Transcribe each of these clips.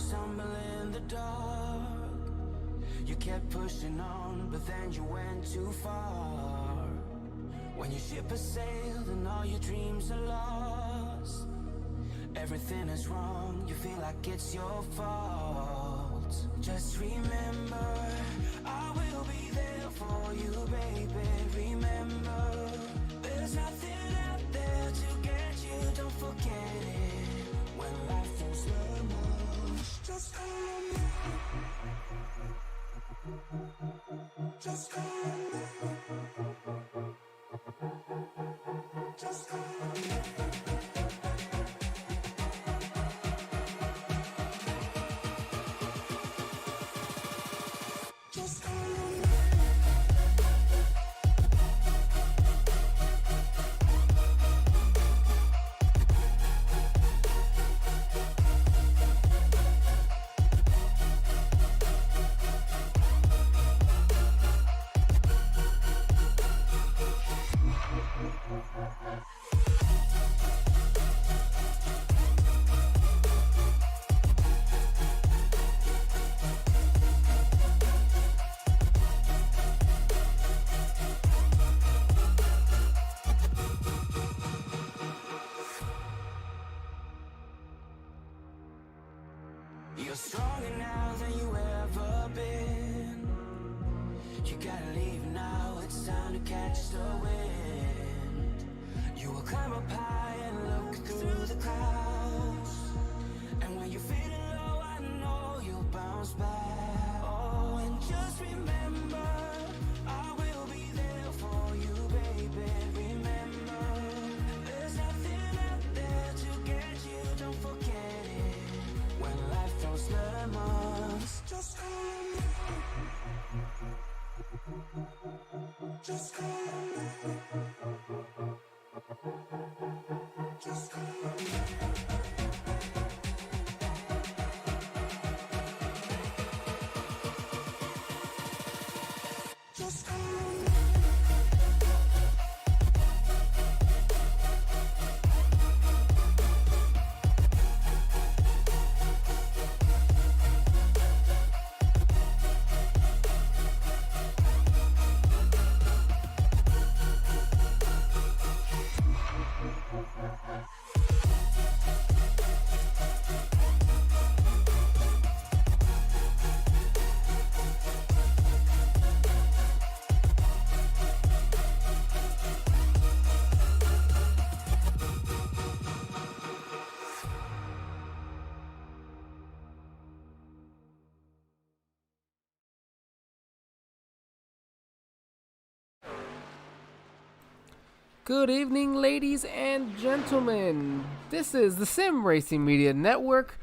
stumble in the dark. You kept pushing on, but then you went too far. When your ship has sailed and all your dreams are lost, everything is wrong, you feel like it's your fault. Just remember, I will be there for you, baby. Remember, there's nothing out there to get you, don't forget it. When life feels lemons, just call on me. Just call on me. Just call on me. Just call on me. You're stronger now than you ever been. You gotta leave now, it's time to catch the wind. You will climb up high and look through the clouds. And when you're feeling low, I know you'll bounce back. Oh, and just remember, I will be there for you, baby. Remember, there's nothing out there to get you, don't forget it. When life throws lemons, just call on me. Just call on me. Just call on me. Just call on me. Good evening, ladies and gentlemen. This is the Sim Racing Media Network.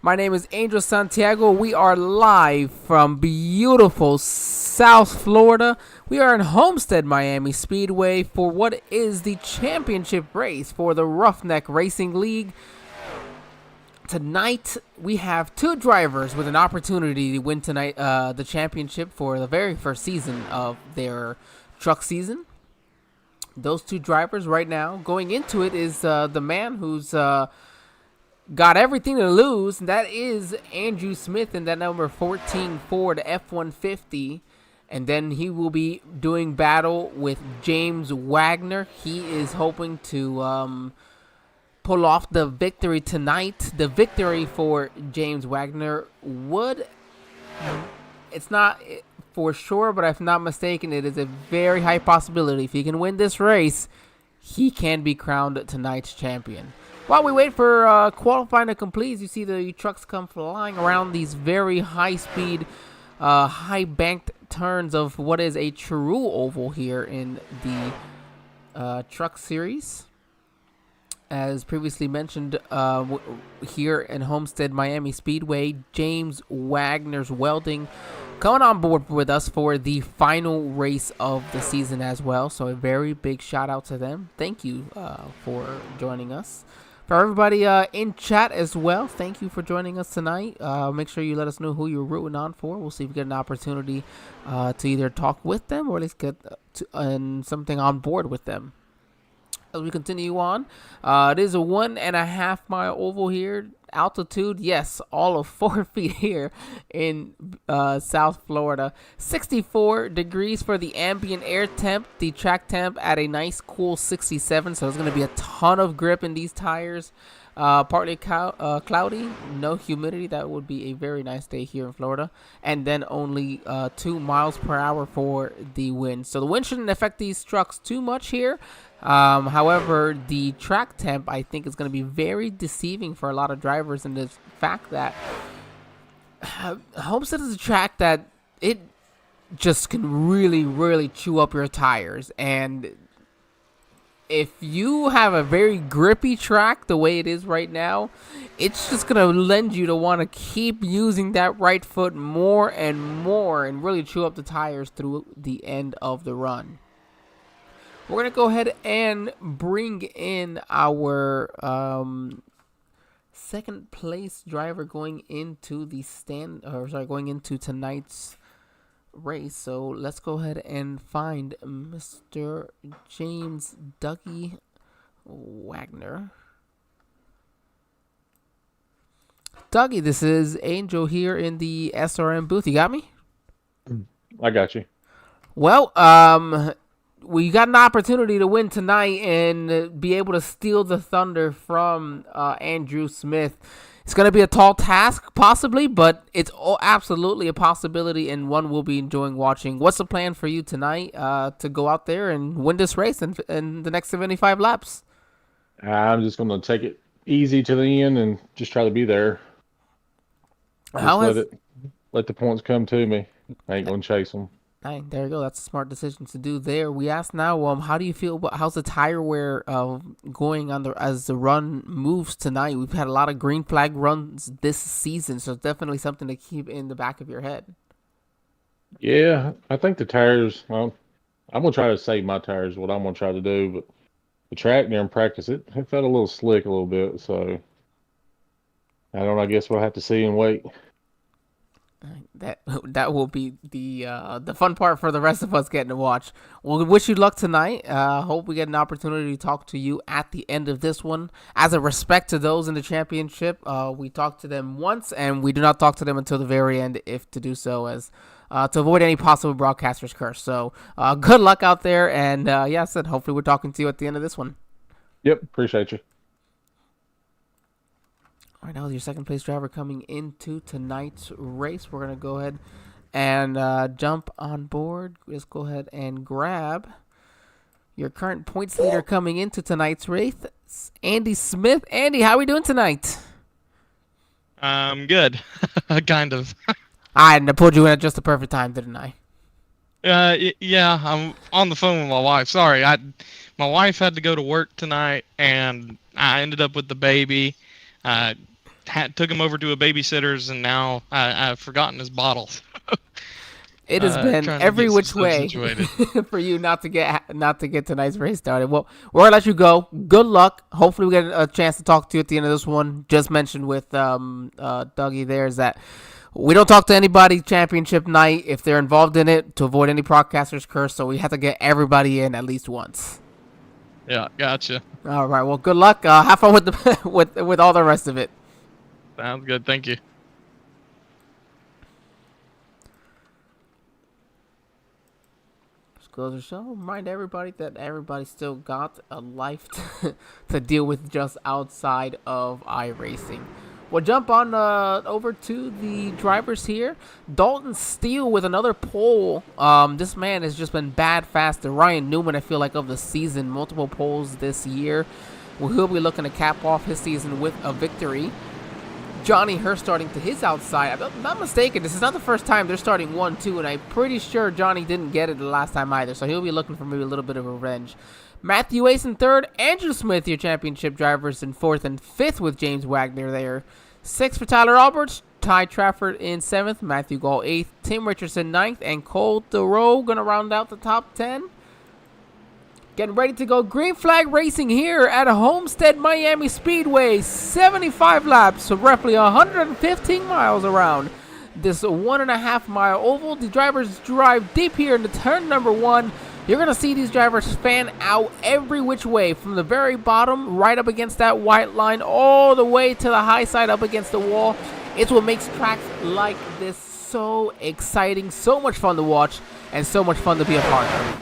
My name is Angel Santiago. We are live from beautiful South Florida. We are in Homestead-Miami Speedway for what is the championship race for the Roughneck Racing League. Tonight, we have two drivers with an opportunity to win tonight the championship for the very first season of their truck season. Those two drivers right now going into it is the man who's got everything to lose, and that is Andrew Smith in that number 14 Ford F-150. And then he will be doing battle with James Wagner. He is hoping to pull off the victory tonight. The victory for James Wagner would, it's not for sure, but if I'm not mistaken, it is a very high possibility. If he can win this race, he can be crowned tonight's champion. While we wait for qualifying to complete, you see the trucks come flying around these very high-speed, high-banked turns of what is a true oval here in the truck series. As previously mentioned, here in Homestead-Miami Speedway, James Wagner's Welding coming on board with us for the final race of the season as well. So a very big shout out to them. Thank you for joining us. For everybody in chat as well, thank you for joining us tonight. Make sure you let us know who you're rooting on for. We'll see if we get an opportunity to either talk with them or at least get something on board with them. as we continue on. It is a 1.5 mile oval here. Altitude, yes, all of 4 feet here in South Florida. 64 degrees for the ambient air temp. The track temp at a nice cool 67. So there's going to be a ton of grip in these tires. Partly cloudy, no humidity. That would be a very nice day here in Florida. And then only 2 miles per hour for the wind. So the wind shouldn't affect these trucks too much here. However, the track temp, I think, is going to be very deceiving for a lot of drivers in the fact that Homestead is a track that it just can really, really chew up your tires. And if you have a very grippy track the way it is right now, it's just going to lend you to want to keep using that right foot more and really chew up the tires through the end of the run. We're going to go ahead and bring in our second place driver going into going into tonight's race. So let's go ahead and find Mr. James Dougie Wagner. Dougie, this is Angel here in the SRM booth. You got me? I got you. Well, we got an opportunity to win tonight and be able to steal the thunder from Andrew Smith. It's going to be a tall task, possibly, but it's absolutely a possibility and one we'll be enjoying watching. What's the plan for you tonight to go out there and win this race in the next 75 laps? I'm just going to take it easy to the end and just try to be there. Let the points come to me. I ain't going to chase them. Hey, there you go. That's a smart decision to do there. We asked now, how do you feel about how's the tire wear going on as the run moves tonight? We've had a lot of green flag runs this season, so it's definitely something to keep in the back of your head. Yeah, I think the tires. Well, I'm gonna try to save my tires. What I'm gonna try to do, but the track during practice, it felt a little slick a little bit. So I don't know. I guess we'll have to see and wait. That will be the fun part for the rest of us getting to watch. We'll wish you luck tonight. Hope we get an opportunity to talk to you at the end of this one. As a respect to those in the championship, we talked to them once, and we do not talk to them until the very end, if to do so, as to avoid any possible broadcaster's curse. So good luck out there, and I said hopefully we're talking to you at the end of this one. Yep, appreciate you. All right, now with your second place driver coming into tonight's race, we're going to go ahead and jump on board. Just go ahead and grab your current points leader coming into tonight's race, Andy Smith. Andy, how are we doing tonight? Good. Kind of. I pulled you in at just the perfect time, didn't I? Yeah, I'm on the phone with my wife. Sorry, my wife had to go to work tonight, and I ended up with the baby. Took him over to a babysitter's, and now I've forgotten his bottles. It has been every which way for you not to get tonight's race started. Well, we're gonna let you go. Good luck. Hopefully, we get a chance to talk to you at the end of this one. Just mentioned with Dougie there is that we don't talk to anybody championship night if they're involved in it to avoid any broadcaster's curse. So we have to get everybody in at least once. Yeah, gotcha. All right. Well, good luck. Have fun with the with all the rest of it. Sounds good. Thank you. Just goes to show, remind everybody that everybody still got a life to deal with just outside of iRacing. We'll jump on over to the drivers here. Dalton Steele with another pole. This man has just been bad fast. The Ryan Newman, I feel like, of the season. Multiple poles this year. Well, he'll be looking to cap off his season with a victory. Johnny Hurst starting to his outside. I'm not mistaken, this is not the first time they're starting 1-2, and I'm pretty sure Johnny didn't get it the last time either, so he'll be looking for maybe a little bit of revenge. Matthew Ace in third. Andrew Smith, your championship drivers, in fourth and fifth with James Wagner there. Sixth for Tyler Alberts. Ty Trafford in seventh. Matthew Gall eighth. Tim Richardson ninth. And Cole Thoreau going to round out the top 10. Getting ready to go green flag racing here at Homestead-Miami Speedway. 75 laps, so roughly 115 miles around this 1.5 mile oval. The drivers drive deep here into turn number one. you're going to see these drivers fan out every which way, from the very bottom, right up against that white line, all the way to the high side up against the wall. It's what makes tracks like this so exciting, so much fun to watch, and so much fun to be a part of.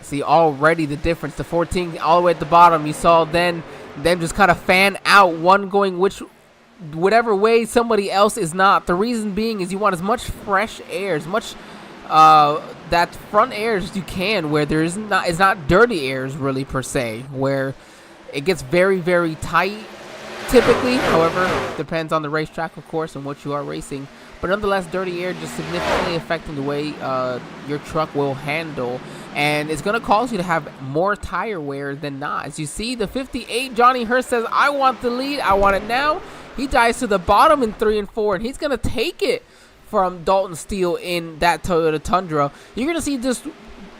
See already the difference. The 14 all the way at the bottom, you saw then them just kind of fan out, one going whatever way somebody else is not. The reason being is you want as much fresh air, as much that front air as you can, where there is not, it's not dirty airs really per se, where it gets very, very tight typically. However, depends on the racetrack, of course, and what you are racing. But nonetheless, dirty air just significantly affecting the way your truck will handle. And it's going to cause you to have more tire wear than not. As you see, the 58, Johnny Hurst says, I want the lead. I want it now. He dives to the bottom in 3 and 4, and he's going to take it from Dalton Steele in that Toyota Tundra. You're going to see just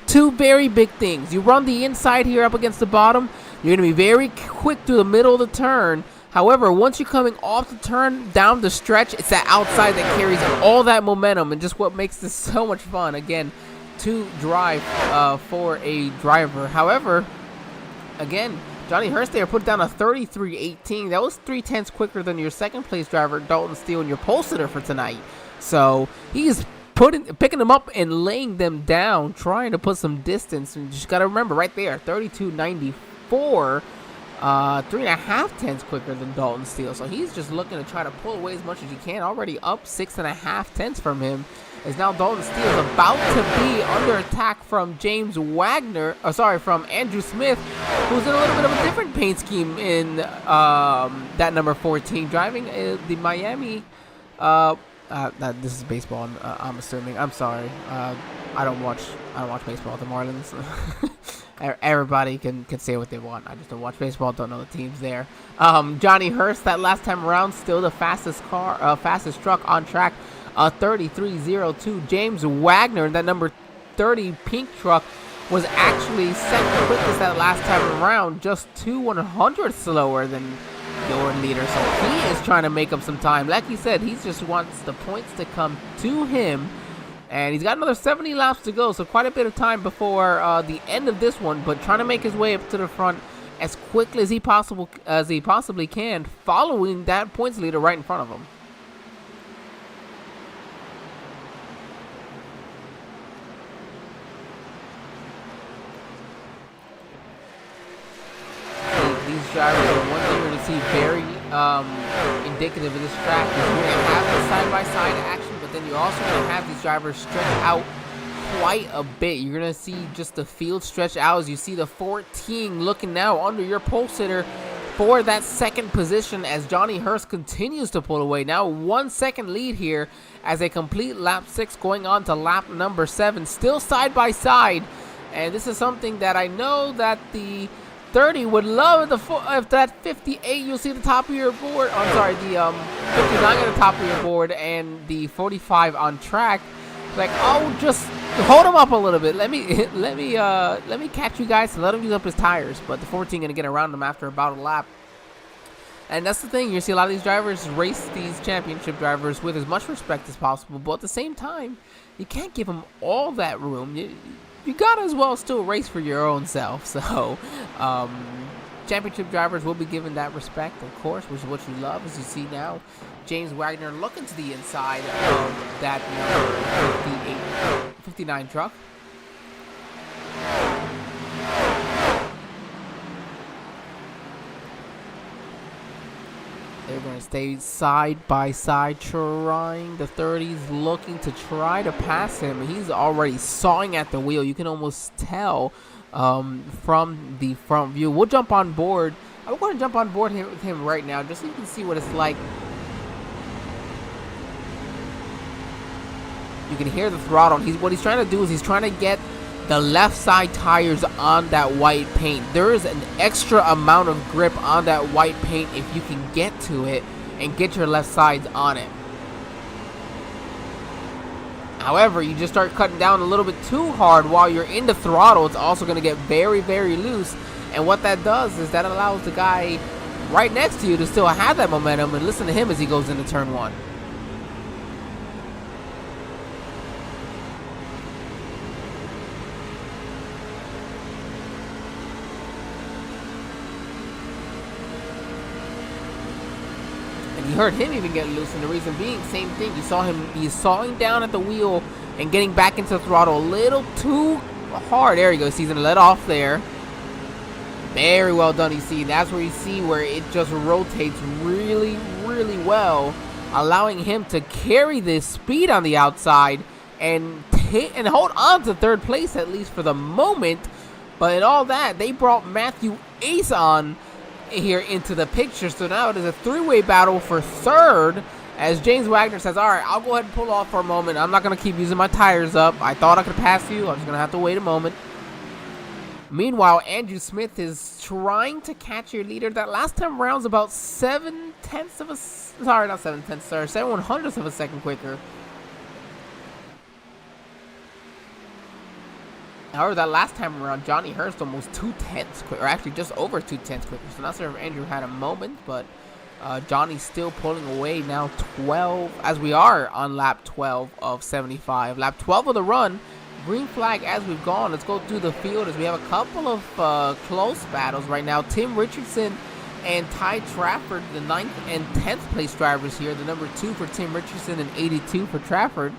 two very big things. You run the inside here up against the bottom. You're going to be very quick through the middle of the turn. However, once you're coming off the turn, down the stretch, it's that outside that carries all that momentum and just what makes this so much fun. Again, to drive for a driver. However, again, Johnny Hurst there put down a 33.18. That was 0.3 quicker than your second place driver, Dalton Steele, and your pole sitter for tonight. So he's picking them up and laying them down, trying to put some distance. And you just got to remember right there, 32.94, 3.5 tenths quicker than Dalton Steele. So he's just looking to try to pull away as much as he can. Already up 6.5 tenths from him. As now Dalton Steele is about to be under attack from from Andrew Smith, who's in a little bit of a different paint scheme in that number 14, driving the Miami. This is baseball. I'm assuming. I'm sorry. I don't watch baseball at the Marlins. Everybody can say what they want. I just don't watch baseball. Don't know the teams there. Johnny Hurst, that last time around, still the fastest truck on track. 33.02. James Wagner, that number 30 pink truck, was actually second quickest that last time around, just 2/100 slower than your leader. So he is trying to make up some time. Like he said, he just wants the points to come to him. And he's got another 70 laps to go, so quite a bit of time before the end of this one, but trying to make his way up to the front as quickly as he possibly can, following that points leader right in front of him. These drivers are one thing you're going to see very indicative of this track is you're going to have the side-by-side action, but then you're also going to have these drivers stretch out quite a bit. You're going to see just the field stretch out as you see the 14 looking now under your pole sitter for that second position as Johnny Hurst continues to pull away. Now 1 second lead here as they complete lap 6 going on to lap number 7. Still side-by-side, and this is something that I know that the 30 would love if that 58 you'll see the top of your board. I'm sorry, the 59 at the top of your board and the 45 on track. Like, oh, just hold him up a little bit. Let me catch you guys and let him use up his tires. But the 14 gonna get around him after about a lap. And that's the thing. You see a lot of these drivers race these championship drivers with as much respect as possible, but at the same time, you can't give them all that room. You gotta as well still race for your own self. So championship drivers will be given that respect, of course, which is what you love. As you see now, James Wagner looking to the inside of that number 59 truck. They're going to stay side by side, trying. The 30's looking to try to pass him. He's already sawing at the wheel. You can almost tell from the front view. We'll jump on board. I'm going to jump on board with him right now, just so you can see what it's like. You can hear the throttle. What he's trying to do is he's trying to get the left side tires on that white paint. There is an extra amount of grip on that white paint if you can get to it and get your left sides on it. However, you just start cutting down a little bit too hard while you're in the throttle, it's also going to get very, very loose. And what that does is that allows the guy right next to you to still have that momentum, and listen to him as he goes into turn 1. You heard him even get loose, and the reason being, same thing. You saw him, he's sawing down at the wheel and getting back into the throttle a little too hard. There he goes. He's going to let off there. Very well done, you see. That's where you see where it just rotates really, really well, allowing him to carry this speed on the outside and hold on to third place, at least for the moment. But in all that, they brought Matthew Ace on here into the picture. So now it is a three-way battle for third, as James Wagner says, all right, I'll go ahead and pull off for a moment. I'm not going to keep using my tires up. I thought I could pass you. I'm just going to have to wait a moment. Meanwhile, Andrew Smith is trying to catch your leader. That last time around was about 7/10 of a... Sorry, not 7/10, sorry. 7/100 of a second quicker. However, that last time around, Johnny Hurst almost 2/10 quicker. Or actually, just over 2/10 quicker. So not sure if Andrew had a moment, but Johnny's still pulling away now 12... As we are on lap 12 of 75. Lap 12 of the run. Green flag as we've gone. Let's go through the field as we have a couple of close battles right now. Tim Richardson and Ty Trafford, the 9th and 10th place drivers here. The number 2 for Tim Richardson and 82 for Trafford.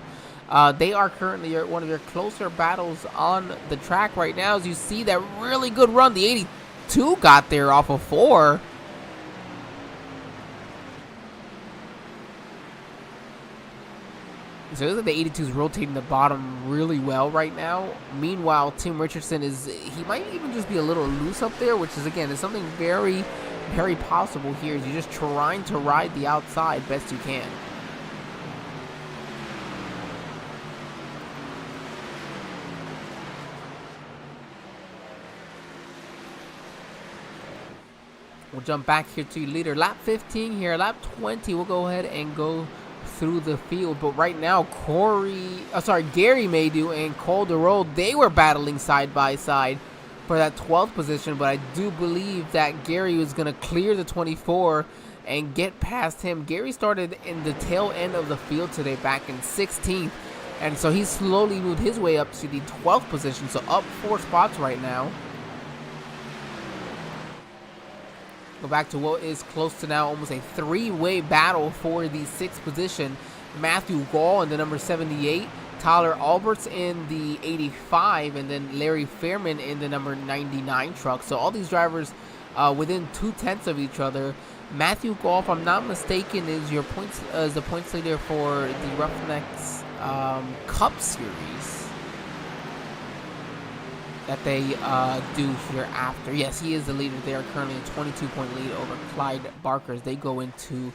They are currently one of your closer battles on the track right now. As you see that really good run. The 82 got there off of 4. So it looks like the 82 is rotating the bottom really well right now. Meanwhile, Tim Richardson he might even just be a little loose up there, which is, again, is something very, very possible here. Is you're just trying to ride the outside best you can. We'll jump back here to leader. Lap 15 here. Lap 20, we'll go ahead and go through the field. But right now, Gary Maydew and Cole DeRoe, they were battling side by side for that 12th position. But I do believe that Gary was going to clear the 24 and get past him. Gary started in the tail end of the field today, back in 16th. And so he slowly moved his way up to the 12th position. So up 4 spots right now. Go back to what is close to now almost a 3-way battle for the 6th position. Matthew Gall in the number 78, Tyler Alberts in the 85, and then Larry Fairman in the number 99 truck. So all these drivers within 2/10 of each other. Matthew Gall, if I'm not mistaken, is the points leader for the Roughnecks Cup Series that they do here after. Yes, he is the leader. They are currently a 22-point lead over Clyde Barker as they go into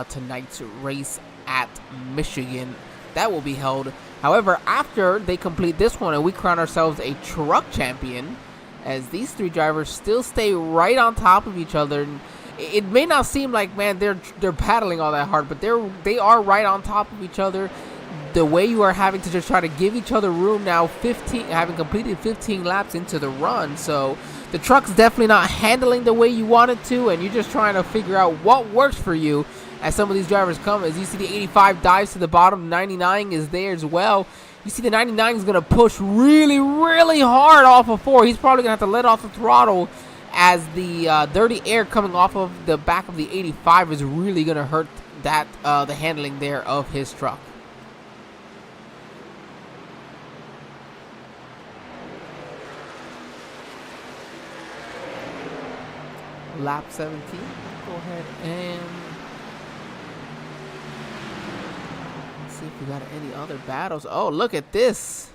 tonight's race at Michigan. That will be held. However, after they complete this one and we crown ourselves a truck champion, as these 3 drivers still stay right on top of each other. And it may not seem like, man, they're battling all that hard, but they are right on top of each other. The way you are having to just try to give each other room now, having completed 15 laps into the run. So the truck's definitely not handling the way you want it to, and you're just trying to figure out what works for you as some of these drivers come. As you see the 85 dives to the bottom, 99 is there as well. You see the 99 is going to push really, really hard off of 4. He's probably going to have to let off the throttle as the dirty air coming off of the back of the 85 is really going to hurt that the handling there of his truck. Lap 17. Go ahead and see if we got any other battles. Oh, look at this.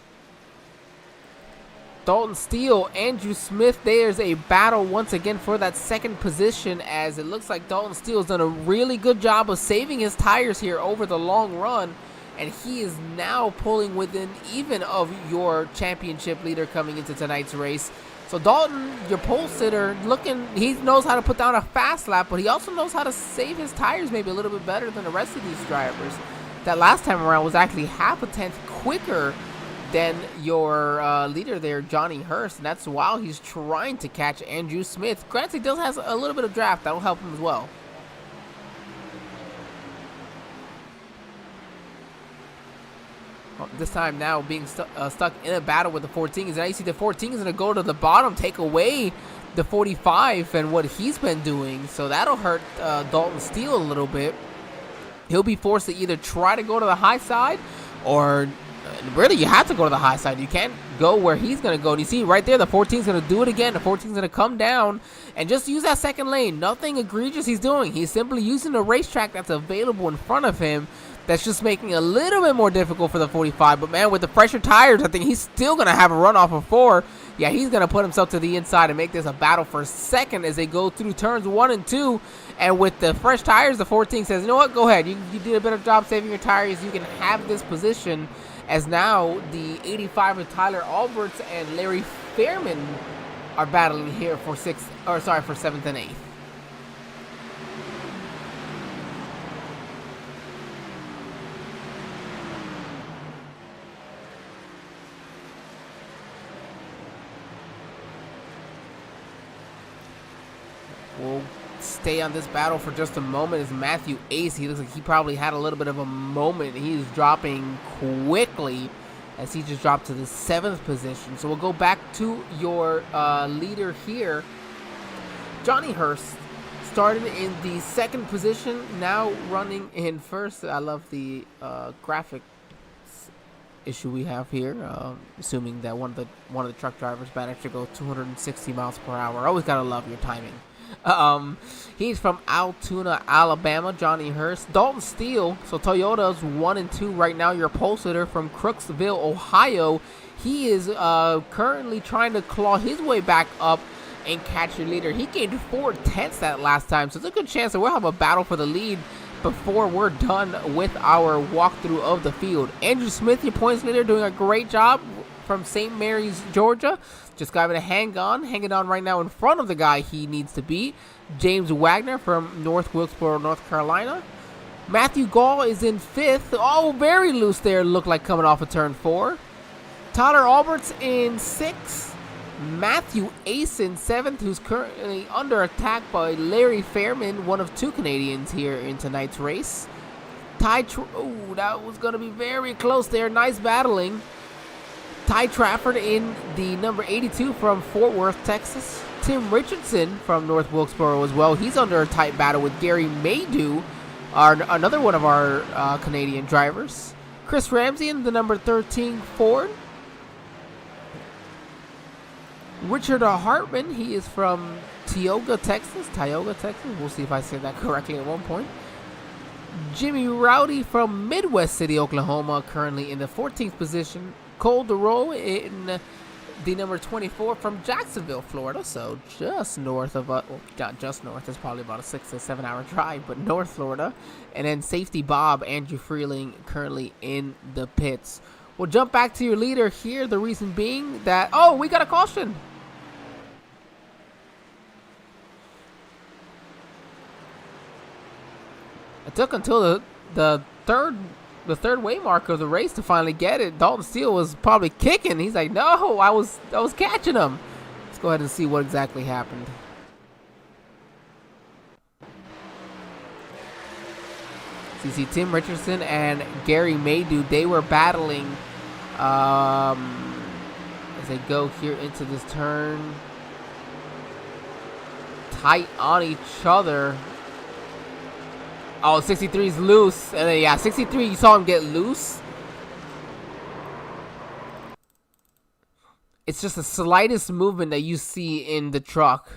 Dalton Steele, Andrew Smith. There's a battle once again for that 2nd position, as it looks like Dalton Steele has done a really good job of saving his tires here over the long run. And he is now pulling within even of your championship leader coming into tonight's race. So Dalton, your pole sitter, he knows how to put down a fast lap, but he also knows how to save his tires maybe a little bit better than the rest of these drivers. That last time around was actually 0.5 quicker than your leader there, Johnny Hurst, and that's while he's trying to catch Andrew Smith. Granted, he does has a little bit of draft. That will help him as well. This time now being stuck in a battle with the 14s. And now you see the 14 is going to go to the bottom, take away the 45 and what he's been doing. So that'll hurt Dalton Steele a little bit. he'll be forced to either try to go to the high side, or really you have to go to the high side. You can't go where he's going to go. And you see right there, the 14's going to do it again. The 14's going to come down and just use that second lane. Nothing egregious he's doing. He's simply using the racetrack that's available in front of him. That's just making it a little bit more difficult for the 45. But man, with the fresher tires, I think he's still going to have a run off of 4. Yeah, he's going to put himself to the inside and make this a battle for second as they go through turns 1 and 2. And with the fresh tires, the 14 says, you know what, go ahead. You did a better job saving your tires. You can have this position, as now the 85 of Tyler Alberts and Larry Fairman are battling here for 7th and 8th. We'll stay on this battle for just a moment as Matthew Ace, he looks like he probably had a little bit of a moment. He's dropping quickly as he just dropped to the 7th position. So we'll go back to your leader here. Johnny Hurst started in the 2nd position, now running in 1st. I love the graphic issue we have here, assuming that one of the truck drivers managed to go 260 miles per hour. Always gotta love your timing. He's from Altoona, Alabama, Johnny Hurst. Dalton Steele, so Toyota's 1 and 2 right now. Your pole sitter from Crooksville, Ohio. He is currently trying to claw his way back up and catch your leader. He gained 4/10 that last time, so it's a good chance that we'll have a battle for the lead before we're done with our walkthrough of the field. Andrew Smith, your points leader, doing a great job from St. Mary's, Georgia. Just got to hanging on right now in front of the guy he needs to beat. James Wagner from North Wilkesboro, North Carolina. Matthew Gall is in 5th. Oh, very loose there, looked like coming off of turn 4. Tyler Alberts in 6th. Matthew Ace in 7th, who's currently under attack by Larry Fairman, one of 2 Canadians here in tonight's race. Oh, that was going to be very close there. Nice battling. Ty Trafford in the number 82 from Fort Worth, Texas. Tim Richardson from North Wilkesboro as well. He's under a tight battle with Gary Maydew, another one of our Canadian drivers. Chris Ramsey in the number 13 Ford. Richard Hartman, he is from Tioga, Texas. We'll see if I said that correctly at one point. Jimmy Rowdy from Midwest City, Oklahoma, currently in the 14th position. Cole DeRoe in the number 24 from Jacksonville, Florida, so just north of not just north, it's probably about a 6 to 7 hour drive, but North Florida. And then safety Bob, Andrew Freeling, currently in the pits. We'll jump back to your leader here, the reason being that, oh, we got a caution. It took until the third way mark of the race to finally get it. Dalton Steele was probably kicking. He's like, no, I was catching him. Let's go ahead and see what exactly happened. So you see Tim Richardson and Gary Maydew, they were battling as they go here into this turn. Tight on each other. Oh, 63's loose. And then, yeah, 63, you saw him get loose. It's just the slightest movement that you see in the truck.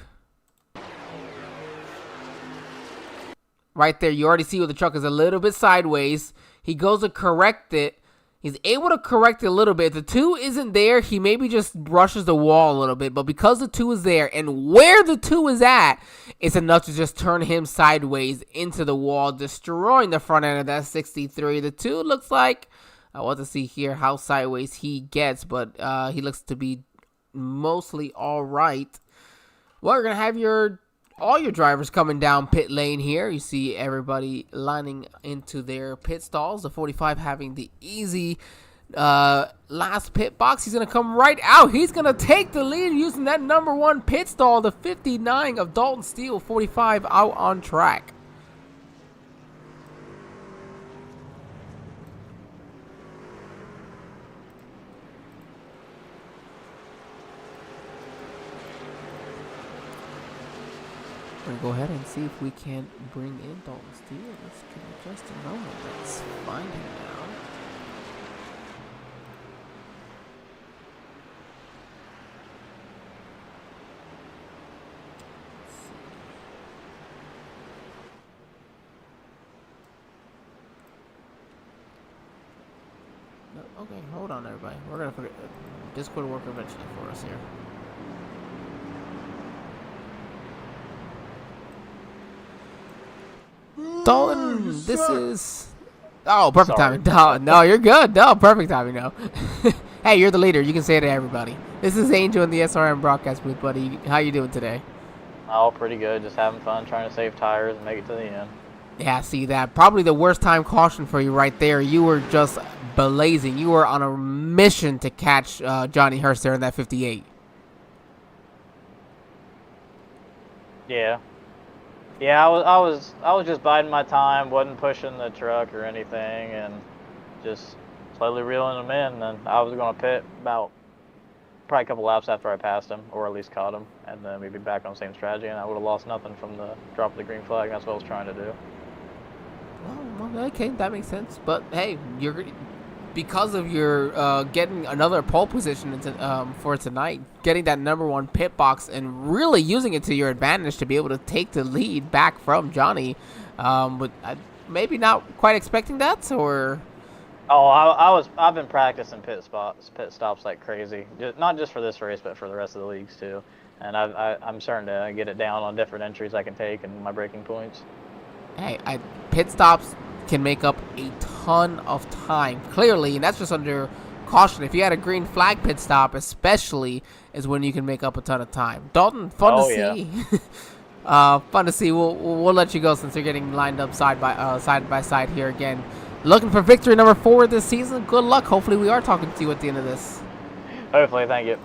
Right there, you already see where the truck is a little bit sideways. He goes to correct it. He's able to correct it a little bit. The 2 isn't there. He maybe just brushes the wall a little bit. But because the 2 is there, and where the 2 is at, it's enough to just turn him sideways into the wall, destroying the front end of that 63. The 2 looks like, I want to see here how sideways he gets, but he looks to be mostly all right. Well, we're going to have all your drivers coming down pit lane here. You see everybody lining into their pit stalls. The 45 having the easy last pit box. He's going to come right out. He's going to take the lead using that number 1 pit stall. The 59 of Dalton Steele, 45 out on track. We're going to go ahead and see if we can bring in Dalton Steele. Let's give it just a moment. Let's find him now. Let's see. No, okay, hold on, everybody. We're going to put Discord work eventually for us here. Dalton, this is... Oh, perfect timing. No, you're good. No, perfect timing, no. Hey, you're the leader. You can say it to everybody. This is Angel in the SRM broadcast booth, buddy. How you doing today? Oh, pretty good. Just having fun, trying to save tires and make it to the end. Yeah, see that. Probably the worst time caution for you right there. You were just blazing. You were on a mission to catch Johnny Hurst there in that 58. Yeah. Yeah, I was just biding my time, wasn't pushing the truck or anything, and just slowly reeling them in. And I was going to pit about probably a couple laps after I passed him, or at least caught him, and then we'd be back on the same strategy, and I would have lost nothing from the drop of the green flag. That's what I was trying to do. Well, okay, that makes sense. But hey, you're because of your getting another pole position for tonight, getting that #1 pit box, and really using it to your advantage to be able to take the lead back from Johnny. But maybe not quite expecting that, or. Oh, I've been practicing pit stops like crazy. Not just for this race, but for the rest of the leagues too. And I'm starting to get it down on different entries I can take and my braking points. Hey, pit stops can make up a ton of time, clearly, and that's just under caution. If you had a green flag pit stop, especially, is when you can make up a ton of time. Dalton, fun to see. Fun to see. We'll let you go since you're getting lined up side by side here again. Looking for victory number 4 this season. Good luck. Hopefully, we are talking to you at the end of this. Hopefully, thank you.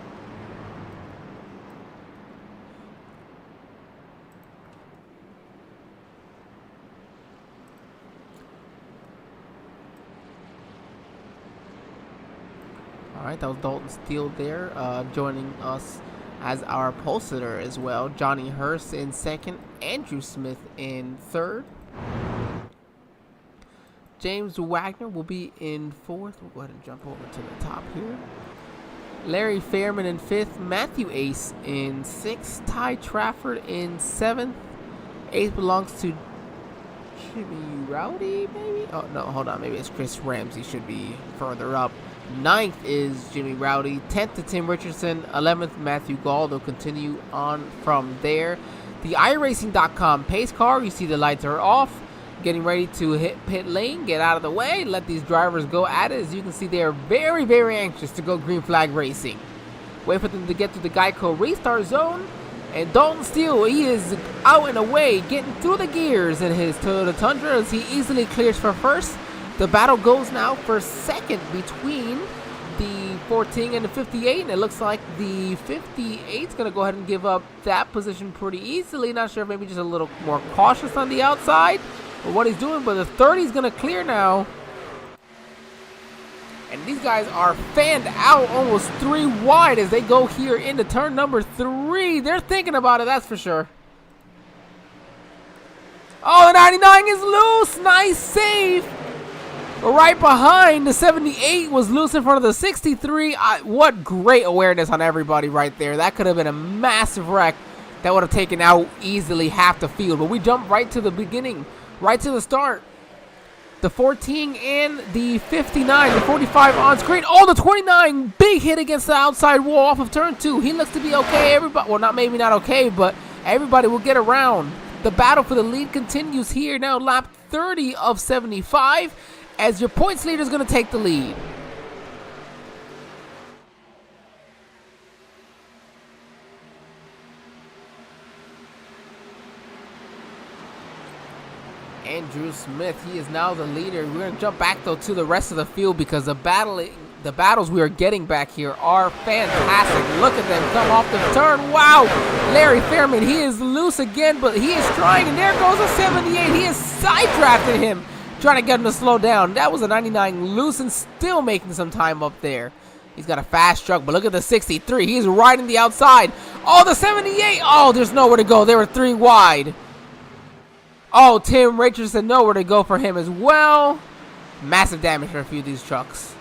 All right, that was Dalton Steele there, joining us as our pole sitter as well. Johnny Hurst in second, Andrew Smith in third. James Wagner will be in fourth. We'll go ahead and jump over to the top here. Larry Fairman in fifth, Matthew Ace in sixth, Ty Trafford in seventh. Eighth belongs to Jimmy Rowdy, maybe? Oh, no, hold on. Maybe it's Chris Ramsey. Should be further up. Ninth is Jimmy Rowdy. 10th to Tim Richardson. 11th, Matthew Gall. They'll continue on from there. The Iracing.com pace car. You see the lights are off. Getting ready to hit pit lane. Get out of the way. Let these drivers go at it. As you can see, they are very, very anxious to go green flag racing. Wait for them to get to the Geico restart zone. And Dalton Steele, he is out and away, getting through the gears in his Toyota Tundra as he easily clears for first. The battle goes now for second between the 14 and the 58, and it looks like the 58 is going to go ahead and give up that position pretty easily. Not sure, maybe just a little more cautious on the outside for what he's doing, but the 30 is going to clear now. And these guys are fanned out almost 3 wide as they go here into turn number 3. They're thinking about it, that's for sure. Oh, the 99 is loose. Nice save. Right behind the 78 was loose in front of the 63. What great awareness on everybody right there. That could have been a massive wreck that would have taken out easily half the field. But we jumped right to the beginning, right to the start. The 14 and the 59, the 45 on screen. Oh, the 29, big hit against the outside wall off of turn 2. He looks to be okay. Everybody, well, maybe not okay, but everybody will get around. The battle for the lead continues here now, lap 30 of 75, as your points leader is going to take the lead. Andrew Smith, he is now the leader. We're going to jump back, though, to the rest of the field because the battles we are getting back here are fantastic. Look at them come off the turn. Wow. Larry Fairman, he is loose again, but he is trying, and there goes a 78. He has side-drafted him, trying to get him to slow down. That was a 99 loose and still making some time up there. He's got a fast truck, but look at the 63. He's riding the outside. Oh, the 78. Oh, there's nowhere to go. They were 3 wide. Oh, Tim Richardson, nowhere to go for him as well. Massive damage for a few of these trucks.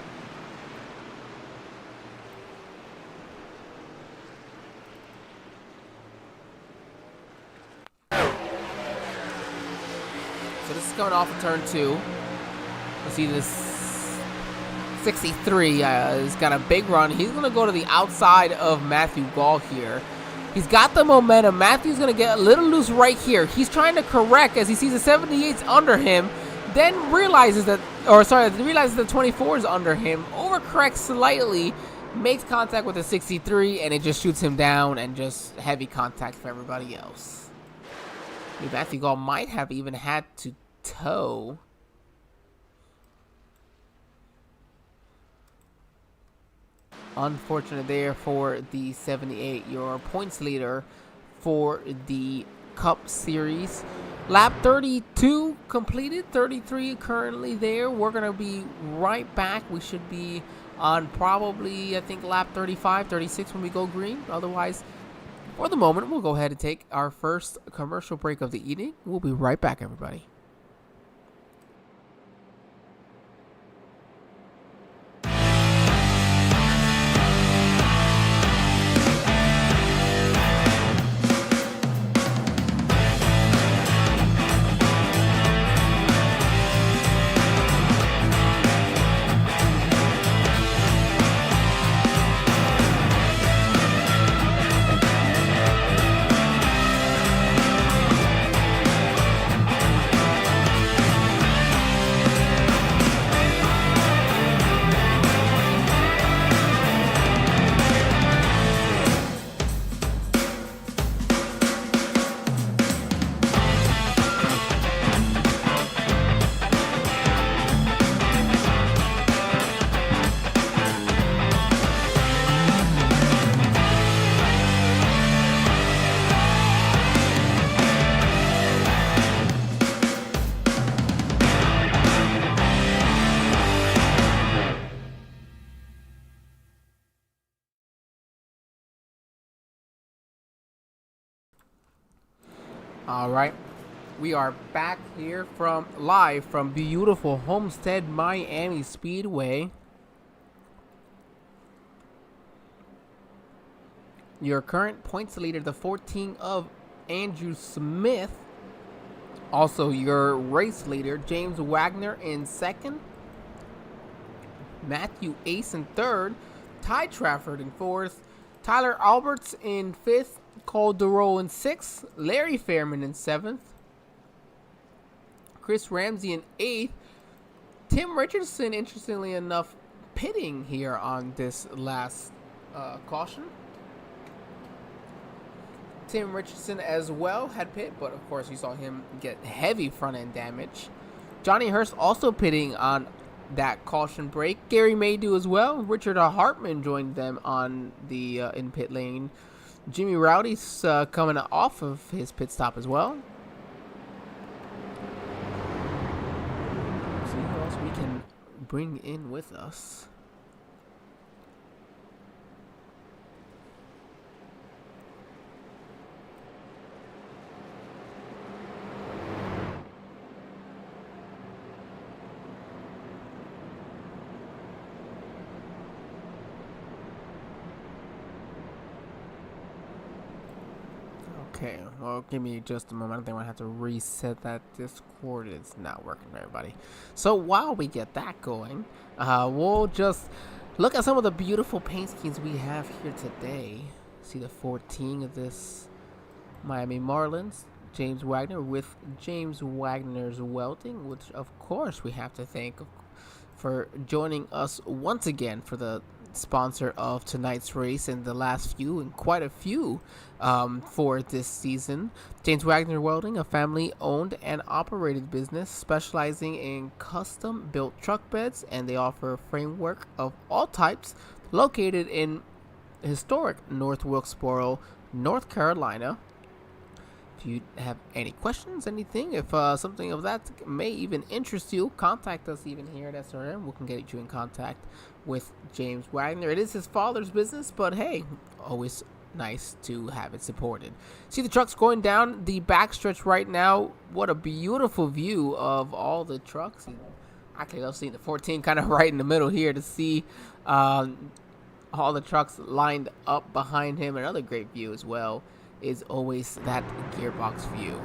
So this is going off of turn 2. Let's see this 63 has got a big run. He's going to go to the outside of Matthew Gall here. He's got the momentum. Matthew's going to get a little loose right here. He's trying to correct as he sees the 78's under him. Then realizes that, realizes the 24 is under him. Overcorrects slightly. Makes contact with the 63 and it just shoots him down and just heavy contact for everybody else. Matthew Gall might have even had to tow. Unfortunate there for the 78, your points leader for the Cup Series. Lap 32 completed, 33 currently there. We're going to be right back. We should be on probably, I think, lap 35, 36 when we go green. Otherwise, for the moment, we'll go ahead and take our first commercial break of the evening. We'll be right back, everybody. All right, we are back here live from beautiful Homestead-Miami Speedway. Your current points leader, the 14 of Andrew Smith. Also your race leader, James Wagner in second. Matthew Ace in third. Ty Trafford in fourth. Tyler Alberts in fifth. Cole Durrell in 6th, Larry Fairman in 7th, Chris Ramsey in 8th, Tim Richardson, interestingly enough, pitting here on this last caution. Tim Richardson as well had pit, but of course you saw him get heavy front end damage. Johnny Hurst also pitting on that caution break. Gary Maydew as well. Richard Hartman joined them on the in pit lane. Jimmy Rowdy's coming off of his pit stop as well. Let's see who else we can bring in with us. Okay, well, give me just a moment. I think I'm going to have to reset that. Discord is not working for everybody. So while we get that going, we'll just look at some of the beautiful paint schemes we have here today. See the 14 of this Miami Marlins. James Wagner with James Wagner's Welding, which of course we have to thank for joining us once again for the sponsor of tonight's race and the last few and quite a few for this season. James Wagner Welding, a family owned and operated business specializing in custom built truck beds, and they offer framework of all types, located in historic North Wilkesboro, North Carolina. If you have any questions, anything, if something of that may even interest you, contact us even here at SRM. We can get you in contact with James Wagner. It is his father's business, but hey, always nice to have it supported. See the trucks going down the backstretch right now. What a beautiful view of all the trucks. Actually, I've seen the 14 kind of right in the middle here to see all the trucks lined up behind him. Another great view as well is always that gearbox view.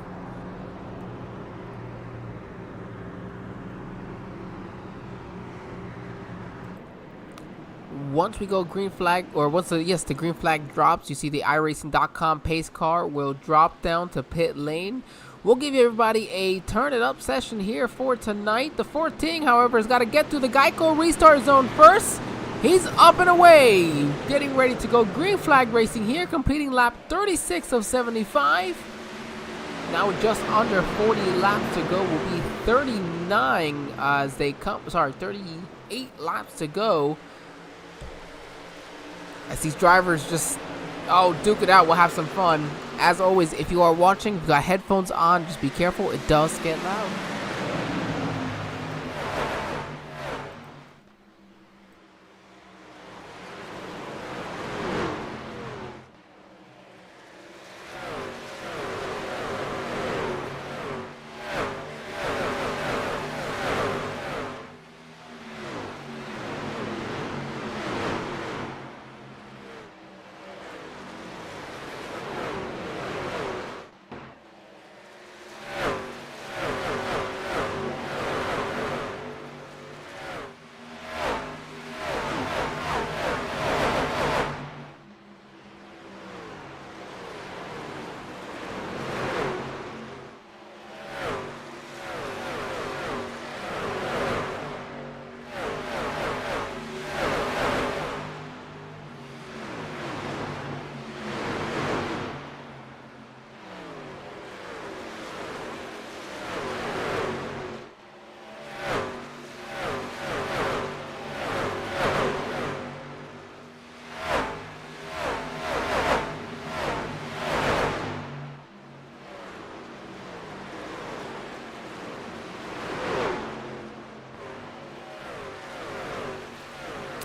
Once we go green flag, or once the green flag drops, you see the Iracing.com pace car will drop down to pit lane. We'll give everybody a turn it up session here for tonight. The 14, however, has got to get through the Geico restart zone first. He's up and away, getting ready to go green flag racing here, completing lap 36 of 75. Now with just under 40 laps to go, will be 39 as they come. Sorry, 38 laps to go. As these drivers just duke it out. We'll have some fun. As always, if you are watching, you've got headphones on, just be careful. It does get loud.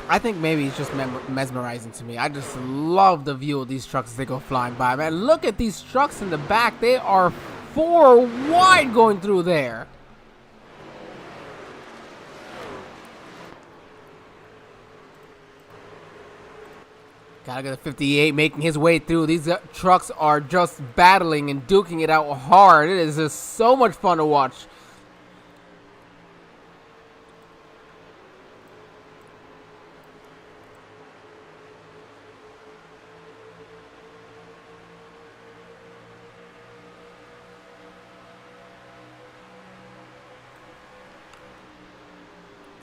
I think maybe it's just mesmerizing to me. I just love the view of these trucks as they go flying by. Man, look at these trucks in the back. They are 4 wide going through there. Gotta get a 58 making his way through. These trucks are just battling and duking it out hard. It is just so much fun to watch.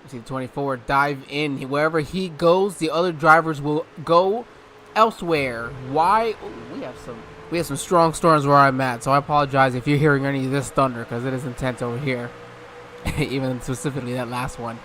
See 24 dive in. Wherever he goes, the other drivers will go elsewhere. Why? Ooh, we have some strong storms where I'm at, so I apologize if you're hearing any of this thunder because it is intense over here. Even specifically that last one.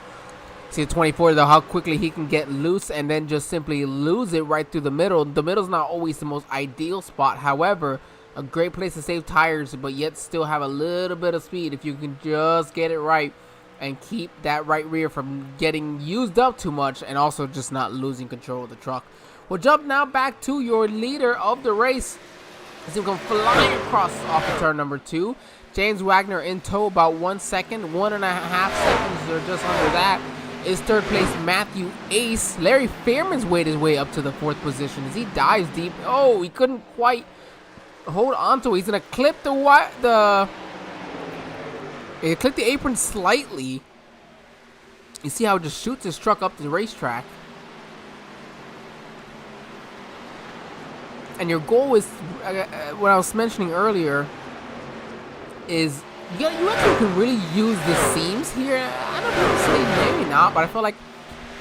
See the 24 though, how quickly he can get loose and then just simply lose it right through the middle. The middle's not always the most ideal spot. However, a great place to save tires, but yet still have a little bit of speed if you can just get it right and keep that right rear from getting used up too much and also just not losing control of the truck. We'll jump now back to your leader of the race. As he comes flying across off of turn number 2. James Wagner in tow about 1 second. 1.5 seconds or just under that is third place Matthew Ace. Larry Fairman's weighed his way up to the 4th position as he dives deep. Oh, he couldn't quite hold on to it. He's going to clip He clipped the apron slightly. You see how it just shoots his truck up the racetrack. And your goal is, what I was mentioning earlier, is you actually can really use the seams here. I don't know if say maybe not, but I feel like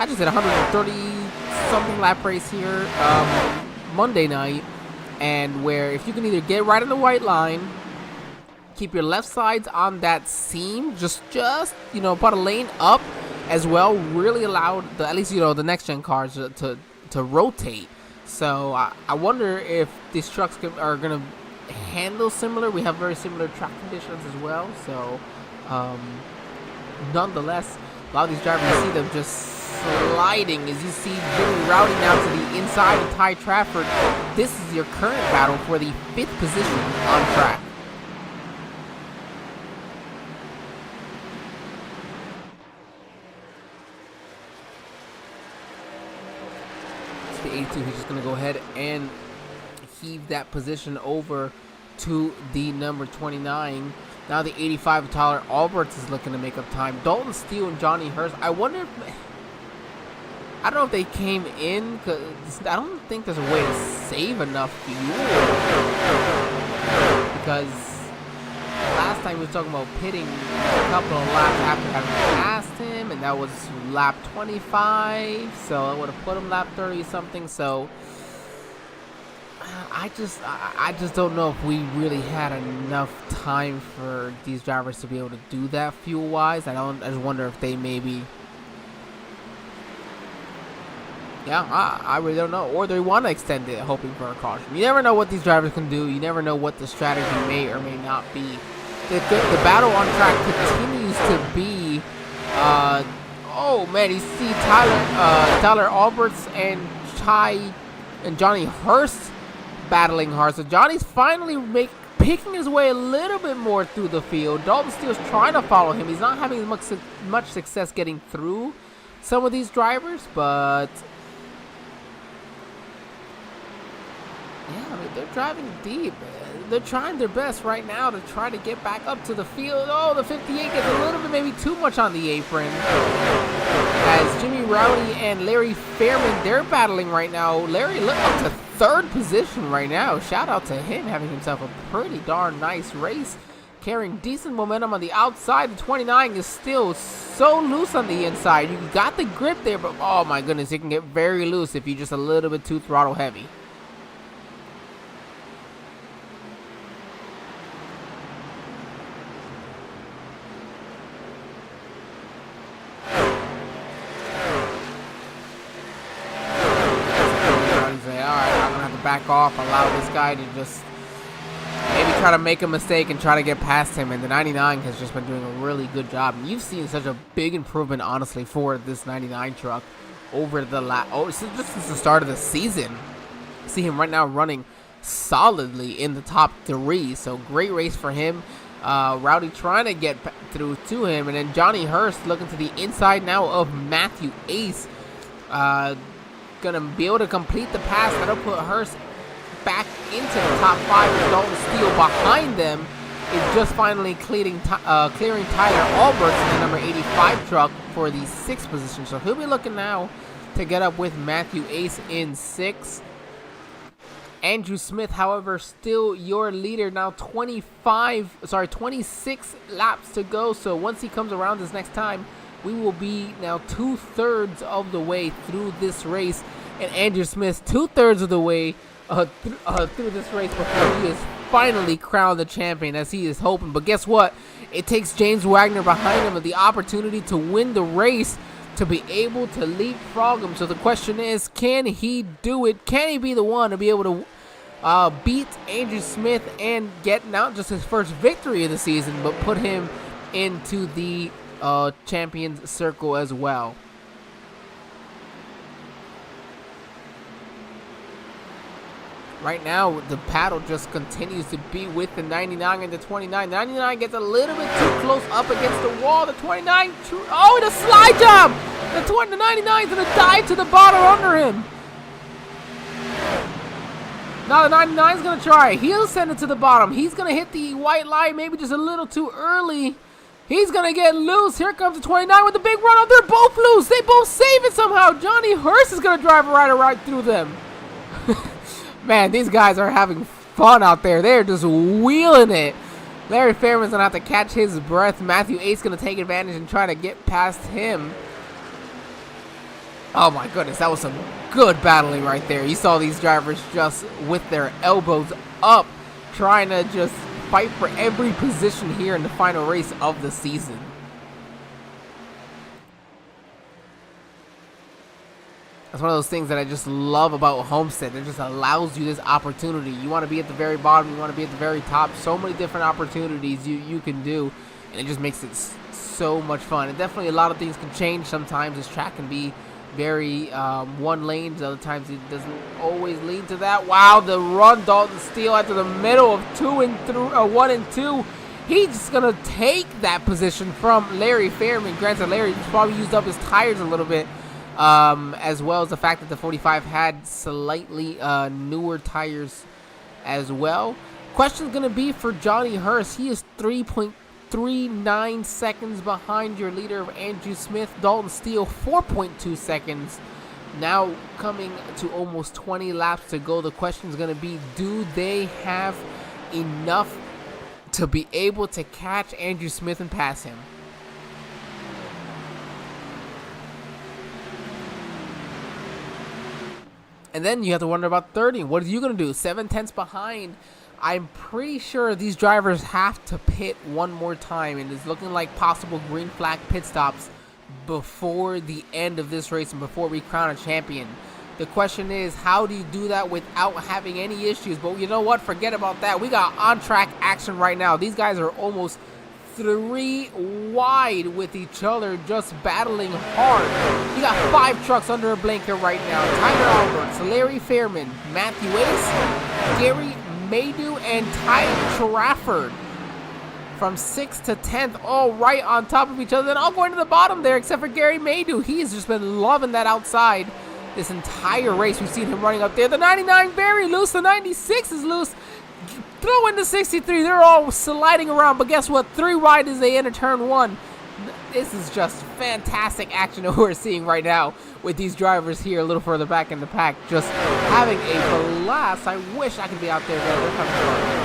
I just did 130 something lap race here Monday night, and where if you can either get right on the white line, keep your left sides on that seam, just put a lane up as well, really allowed at least the next gen cars to rotate. So I wonder if these trucks are gonna handle similar. We have very similar track conditions as well. So, nonetheless, a lot of these drivers, you see them just sliding as you see Jimmy Rowdy now to the inside of Ty Trafford. This is your current battle for the 5th position on track. It's the 82. He's just going to go ahead and heave that position over to the number 29. Now the 85 Tyler Alberts is looking to make up time. Dalton Steele and Johnny Hurst. I wonder if, I don't know if they came in, because I don't think there's a way to save enough fuel. Because last time we were talking about pitting a couple of laps after having passed him, and that was lap 25, so I would have put him lap 30 something. So I just don't know if we really had enough time for these drivers to be able to do that fuel wise. I just wonder if they maybe, I really don't know, or they want to extend it hoping for a caution. You never know what these drivers can do. You never know what the strategy may or may not be. The battle on track continues to be oh man, you see Tyler Alberts and Johnny Hurst battling hard. So Johnny's finally picking his way a little bit more through the field. Dalton Steele's trying to follow him. He's not having much success getting through some of these drivers, but yeah, I mean, they're driving deep. They're trying their best right now to try to get back up to the field. Oh, the 58 gets a little bit maybe too much on the apron. As Jimmy Rowdy and Larry Fairman, they're battling right now. Larry look up to 3rd position right now. Shout out to him, having himself a pretty darn nice race. Carrying decent momentum on the outside. The 29 is still so loose on the inside. You got the grip there, but oh my goodness, it can get very loose if you're just a little bit too throttle heavy. Back off, allow this guy to just maybe try to make a mistake and try to get past him, and the 99 has just been doing a really good job. And you've seen such a big improvement, honestly, for this 99 truck over the just since the start of the season. See him right now running solidly in the top 3, so great race for him. Rowdy trying to get through to him, and then Johnny Hurst looking to the inside now of Matthew Ace. Gonna be able to complete the pass. That'll put Hurst back into the top 5 with Dalton Steele behind them. Is just finally clearing Tyler Alberts in the number 85 truck for the 6th position. So he'll be looking now to get up with Matthew Ace in 6th. Andrew Smith, however, still your leader now. 26 laps to go. So once he comes around this next time, we will be now 2/3 of the way through this race, and Andrew Smith 2/3 of the way through this race before he is finally crowned the champion, as he is hoping. But guess what? It takes James Wagner behind him and the opportunity to win the race to be able to leapfrog him. So the question is, can he do it? Can he be the one to be able to beat Andrew Smith and get not just his first victory of the season, but put him into the champions circle as well? Right now, the battle just continues to be with the 99 and the 29. 99 gets a little bit too close up against the wall. The 29, oh, and a slide job! The 99 is going to dive to the bottom under him. Now the 99 is going to try. He'll send it to the bottom. He's going to hit the white line maybe just a little too early. He's going to get loose. Here comes the 29 with the big run. Oh, they're both loose. They both save it somehow. Johnny Hurst is going to drive right through them. Man, these guys are having fun out there. They're just wheeling it. Larry Fairman's going to have to catch his breath. Matthew Ace going to take advantage and try to get past him. Oh my goodness, that was some good battling right there. You saw these drivers just with their elbows up, trying to just fight for every position here in the final race of the season. That's one of those things that I just love about Homestead. It just allows you this opportunity. You want to be at the very bottom. You want to be at the very top. So many different opportunities you can do. And it just makes it so much fun. And definitely a lot of things can change sometimes. This track can be very one lane. Other times it doesn't always lead to that. Wow, the run Dalton Steele after the middle of 1 and 2. He's just going to take that position from Larry Fairman. Granted, Larry probably used up his tires a little bit. As well as the fact that the 45 had slightly newer tires as well. Question's going to be for Johnny Hurst. He is 3.39 seconds behind your leader of Andrew Smith. Dalton Steele 4.2 seconds. Now coming to almost 20 laps to go. The question is going to be, do they have enough to be able to catch Andrew Smith and pass him? And then you have to wonder about 30. What are you going to do? 7/10 behind. I'm pretty sure these drivers have to pit one more time. And it's looking like possible green flag pit stops before the end of this race and before we crown a champion. The question is, how do you do that without having any issues? But you know what? Forget about that. We got on-track action right now. These guys are almost 3 wide with each other, just battling hard. You got 5 trucks under a blanket right now. Tyler Alberts, Larry Fairman, Matthew Ace, Gary Maydew, and Ty Trafford from 6th to 10th, all right on top of each other. Then all going to the bottom there, except for Gary Maydew. He's just been loving that outside this entire race. We've seen him running up there. The 99 very loose. The 96 is loose. Throw in the 63. They're all sliding around. But guess what? 3 wide as they enter turn 1. This is just fantastic action that we're seeing right now with these drivers here a little further back in the pack. Just having a blast. I wish I could be out there. They're coming forward.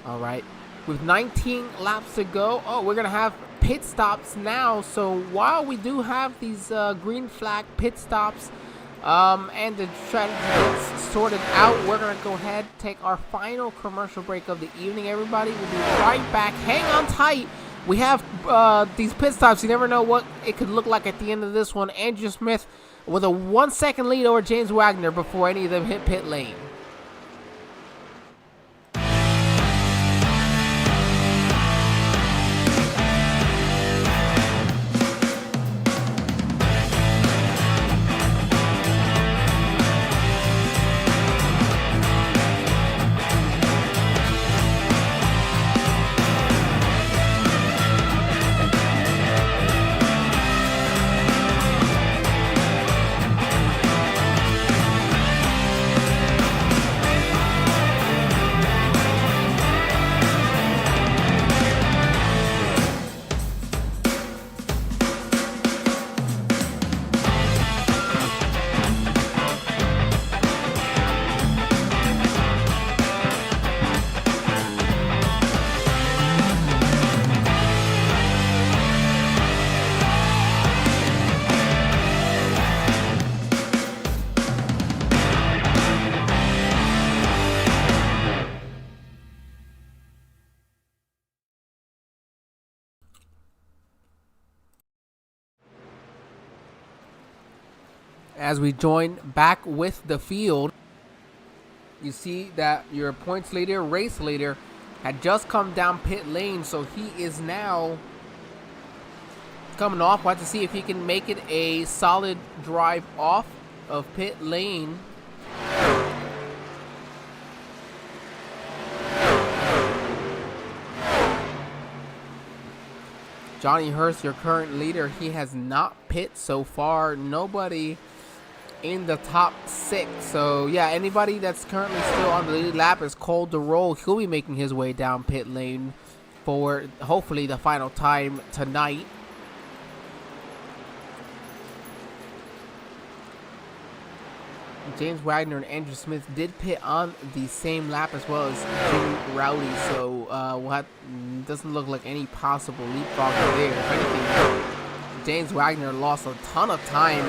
All right, with 19 laps to go. Oh, we're going to have pit stops now. So while we do have these green flag pit stops and the strategy gets sorted out, we're going to go ahead and take our final commercial break of the evening, everybody. We'll be right back. Hang on tight. We have these pit stops. You never know what it could look like at the end of this one. Andrew Smith with a 1-second lead over James Wagner before any of them hit pit lane. As we join back with the field, you see that your points leader, race leader, had just come down pit lane, so he is now coming off. We'll have to see if he can make it a solid drive off of pit lane. Johnny Hurst, your current leader, he has not pit so far. Nobody in the top 6. So yeah, anybody that's currently still on the lead lap is called to roll. He'll be making his way down pit lane for hopefully the final time tonight. James Wagner and Andrew Smith did pit on the same lap as well as Jimmy Rowley, so doesn't look like any possible leapfrog there. If anything, James Wagner lost a ton of time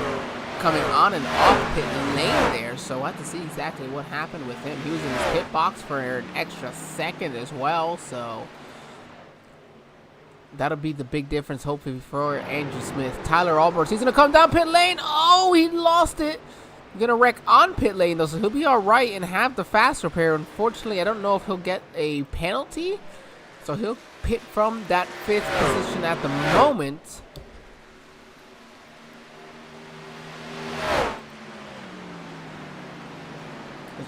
coming on and off pit lane there, so we'll have to see exactly what happened with him. He was in his pit box for an extra second as well, so that'll be the big difference, hopefully, for Andrew Smith. Tyler Alberts, he's going to come down pit lane. Oh, he lost it. Going to wreck on pit lane, though, so he'll be all right and have the fast repair. Unfortunately, I don't know if he'll get a penalty, so he'll pit from that 5th position at the moment.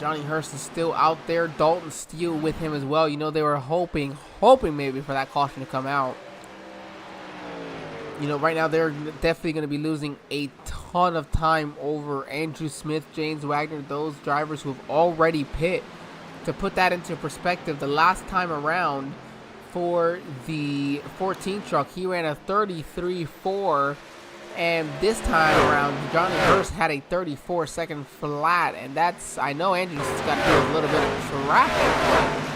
Johnny Hurst is still out there. Dalton Steele with him as well. You know, they were hoping maybe for that caution to come out. You know, right now they're definitely going to be losing a ton of time over Andrew Smith, James Wagner, those drivers who have already pit. To put that into perspective, the last time around for the 14 truck, he ran a 33.4, and this time around, Johnny Hurst had a 34-second flat, and that's, I know Andrew's got to do a little bit of traffic.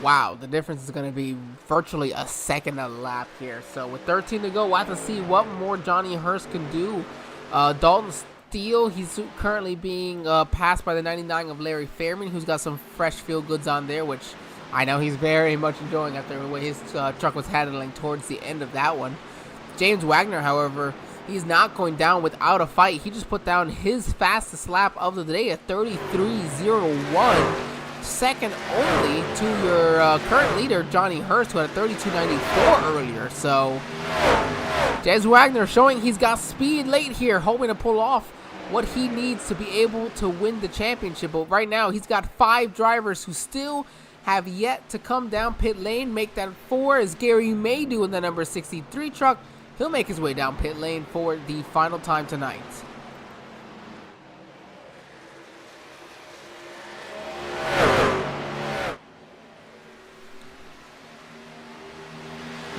Wow, the difference is going to be virtually a second a lap here. So with 13 to go, we'll have to see what more Johnny Hurst can do. Dalton Steele, he's currently being passed by the 99 of Larry Fairman, who's got some fresh feel goods on there, which I know he's very much enjoying after the way his truck was handling towards the end of that one. James Wagner, however, he's not going down without a fight. He just put down his fastest lap of the day at 33.01. Second only to your current leader, Johnny Hurst, who had a 32.94 earlier. So, James Wagner showing he's got speed late here, hoping to pull off what he needs to be able to win the championship. But right now, he's got 5 drivers who still have yet to come down pit lane. Make that 4 as Gary May do in the number 63 truck. He'll make his way down pit lane for the final time tonight.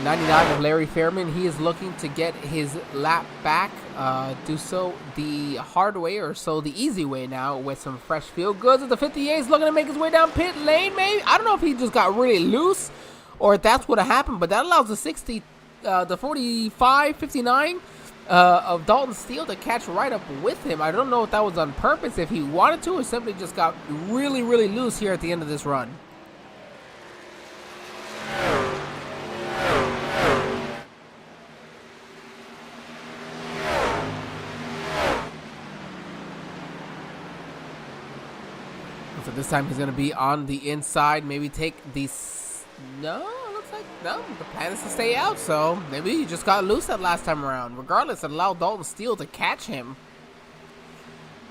99 of Larry Fairman, he is looking to get his lap back, do so the hard way, or so the easy way now, with some fresh feel goods. At the 58, is looking to make his way down pit lane, maybe? I don't know if he just got really loose, or if that's what happened, but that allows the 45, 59 of Dalton Steele to catch right up with him. I don't know if that was on purpose, if he wanted to, or simply just got really, really loose here at the end of this run. So this time he's going to be on the inside, maybe take the... No, looks like... No, the plan is to stay out, so maybe he just got loose that last time around. Regardless, it allowed Dalton Steele to catch him.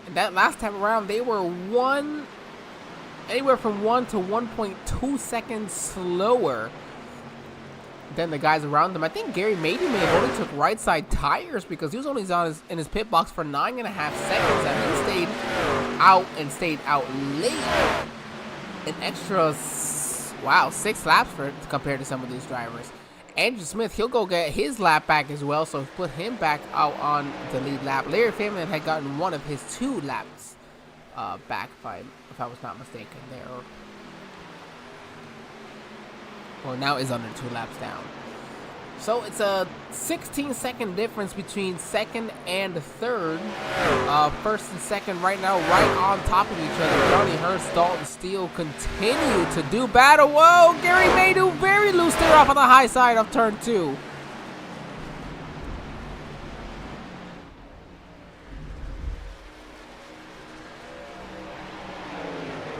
And that last time around, they were anywhere from 1 to 1.2 seconds slower than the guys around them. I think Gary Mady may have only took right side tires because he was only in his pit box for 9.5 seconds, and he stayed out late. An extra 6 laps compared to some of these drivers. Andrew Smith, he'll go get his lap back as well, so put him back out on the lead lap. Larry Fairman had gotten one of his 2 laps back, if I was not mistaken there. Well, now is under 2 laps down. So it's a 16-second difference between second and third. First and second right now, right on top of each other. Johnny Hurst, Dalton Steele continue to do battle. Whoa, Gary Maydew very loose there off on the high side of turn 2.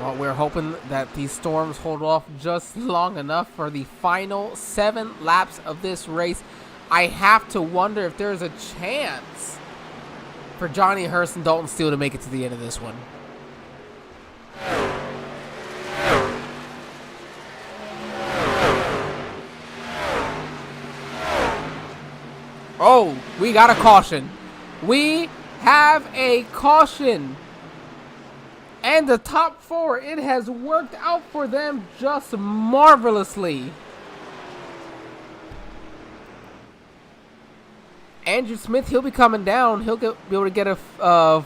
Well, we're hoping that these storms hold off just long enough for the final 7 laps of this race. I have to wonder if there's a chance for Johnny Hurst and Dalton Steele to make it to the end of this one. Oh, we got a caution. We have a caution. And the top 4, it has worked out for them just marvelously. Andrew Smith, he'll be coming down. He'll be able to get a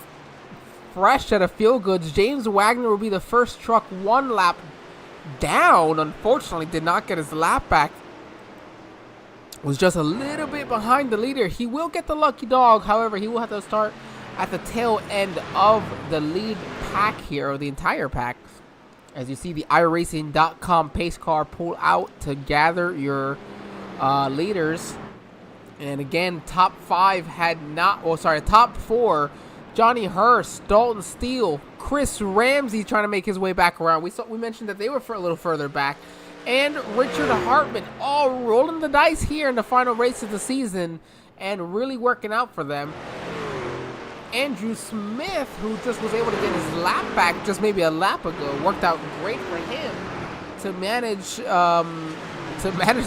fresh set of feel goods. James Wagner will be the first truck 1 lap down. Unfortunately, did not get his lap back. was just a little bit behind the leader. He will get the lucky dog. However, he will have to start at the tail end of the lead pack here, or the entire pack. As you see the Iracing.com pace car pull out to gather your leaders. And again, top four, Johnny Hurst, Dalton Steele, Chris Ramsey trying to make his way back around. We mentioned that they were a little further back. And Richard Hartman all rolling the dice here in the final race of the season and really working out for them. Andrew Smith, who just was able to get his lap back just maybe a lap ago, worked out great for him to manage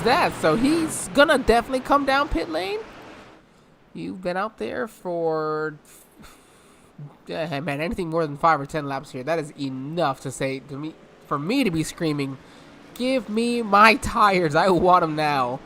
that. So he's gonna definitely come down pit lane. You've been out there for anything more than 5 or 10 laps here, that is enough to say to me, for me to be screaming, give me my tires, I want them now.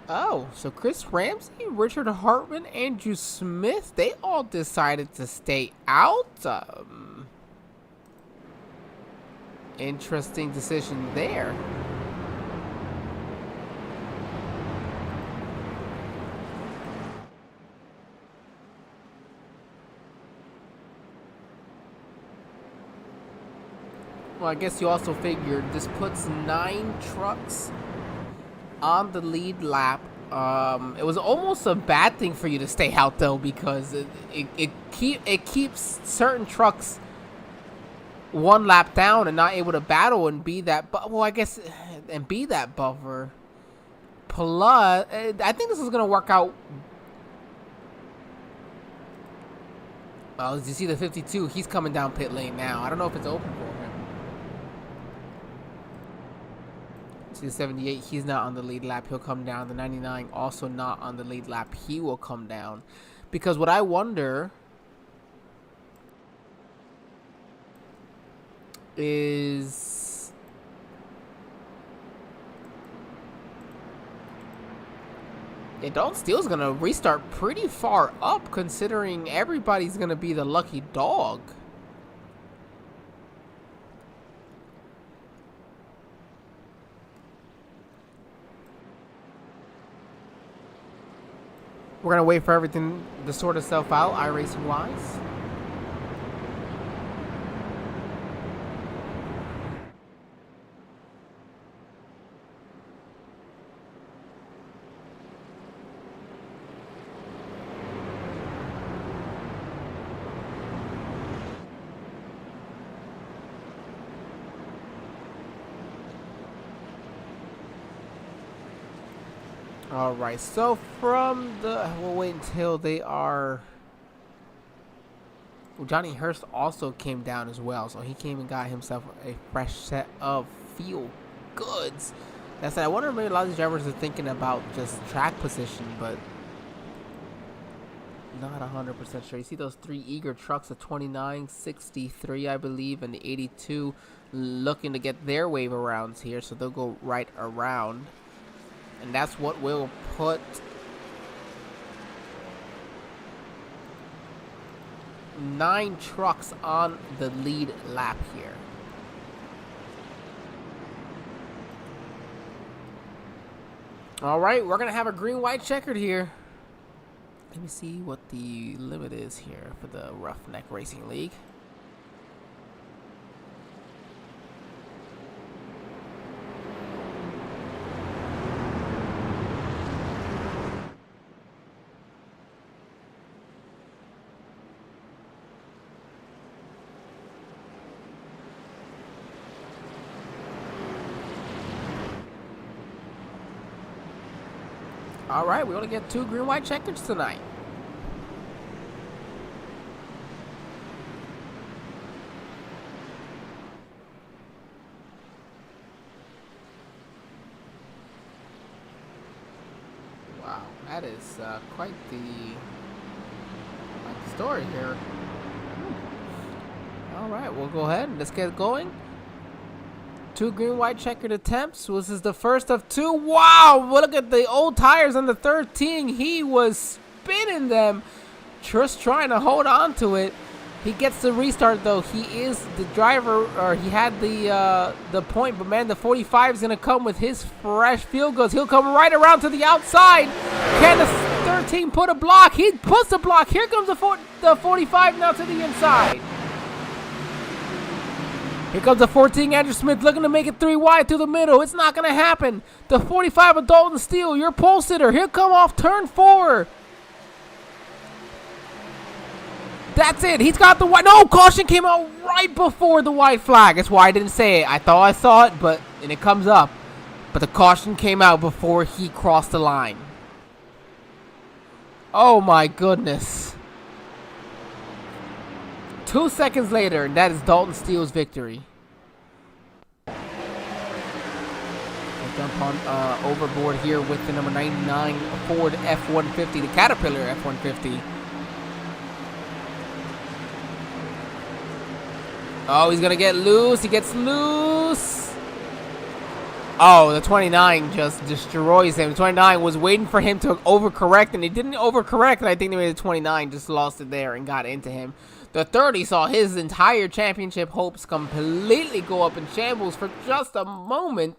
Oh, so Chris Ramsey, Richard Hartman, Andrew Smith, they all decided to stay out. Interesting decision there. Well, I guess you also figured this puts 9 trucks on the lead lap. It was almost a bad thing for you to stay out though, because it keeps certain trucks 1 lap down and not able to battle and be that. And be that buffer. Plus, I think this is gonna work out. Well, as you see the 52, he's coming down pit lane now. I don't know if it's open for him. See the 78, he's not on the lead lap. He'll come down. The 99 also not on the lead lap. He will come down. Because what I wonder is Dalton Steele's going to restart pretty far up, considering everybody's going to be the lucky dog. We're going to wait for everything to sort itself out, iRacing-wise. All right, so we'll wait until they are. Well, Johnny Hurst also came down as well, so he came and got himself a fresh set of fuel goods. That's it. I wonder if maybe a lot of these drivers are thinking about just track position, but not 100% sure. You see those 3 eager trucks, the 29, 63, I believe, and the 82, looking to get their wave arounds here, so they'll go right around. And that's what will put 9 trucks on the lead lap here. All right, we're going to have a green-white checkered here. Let me see what the limit is here for the Roughneck Racing League. All right, we only get 2 green-white checkers tonight. Wow, that is quite the story here. All right, we'll go ahead and let's get going. 2 green-white checkered attempts. This is the first of 2. Wow, look at the old tires on the 13. He was spinning them, just trying to hold on to it. He gets the restart though. He is the driver, or he had the point, but man, the 45 is gonna come with his fresh field goals. He'll come right around to the outside. Can the 13 put a block? He puts the block. Here comes the 45 now to the inside. Here comes the 14, Andrew Smith, looking to make it 3 wide through the middle. It's not going to happen. The 45 of Dalton Steele, your pole sitter. He'll come off turn 4. That's it. He's got the white. No, caution came out right before the white flag. That's why I didn't say it. I thought I saw it, and it comes up. But the caution came out before he crossed the line. Oh, my goodness. 2 seconds later, and that is Dalton Steele's victory. We'll jump on overboard here with the number 99 Ford F-150, the Caterpillar F-150. Oh, he's going to get loose. He gets loose. Oh, the 29 just destroys him. The 29 was waiting for him to overcorrect, and he didn't overcorrect, and I think the 29 just lost it there and got into him. The 30 saw his entire championship hopes completely go up in shambles for just a moment.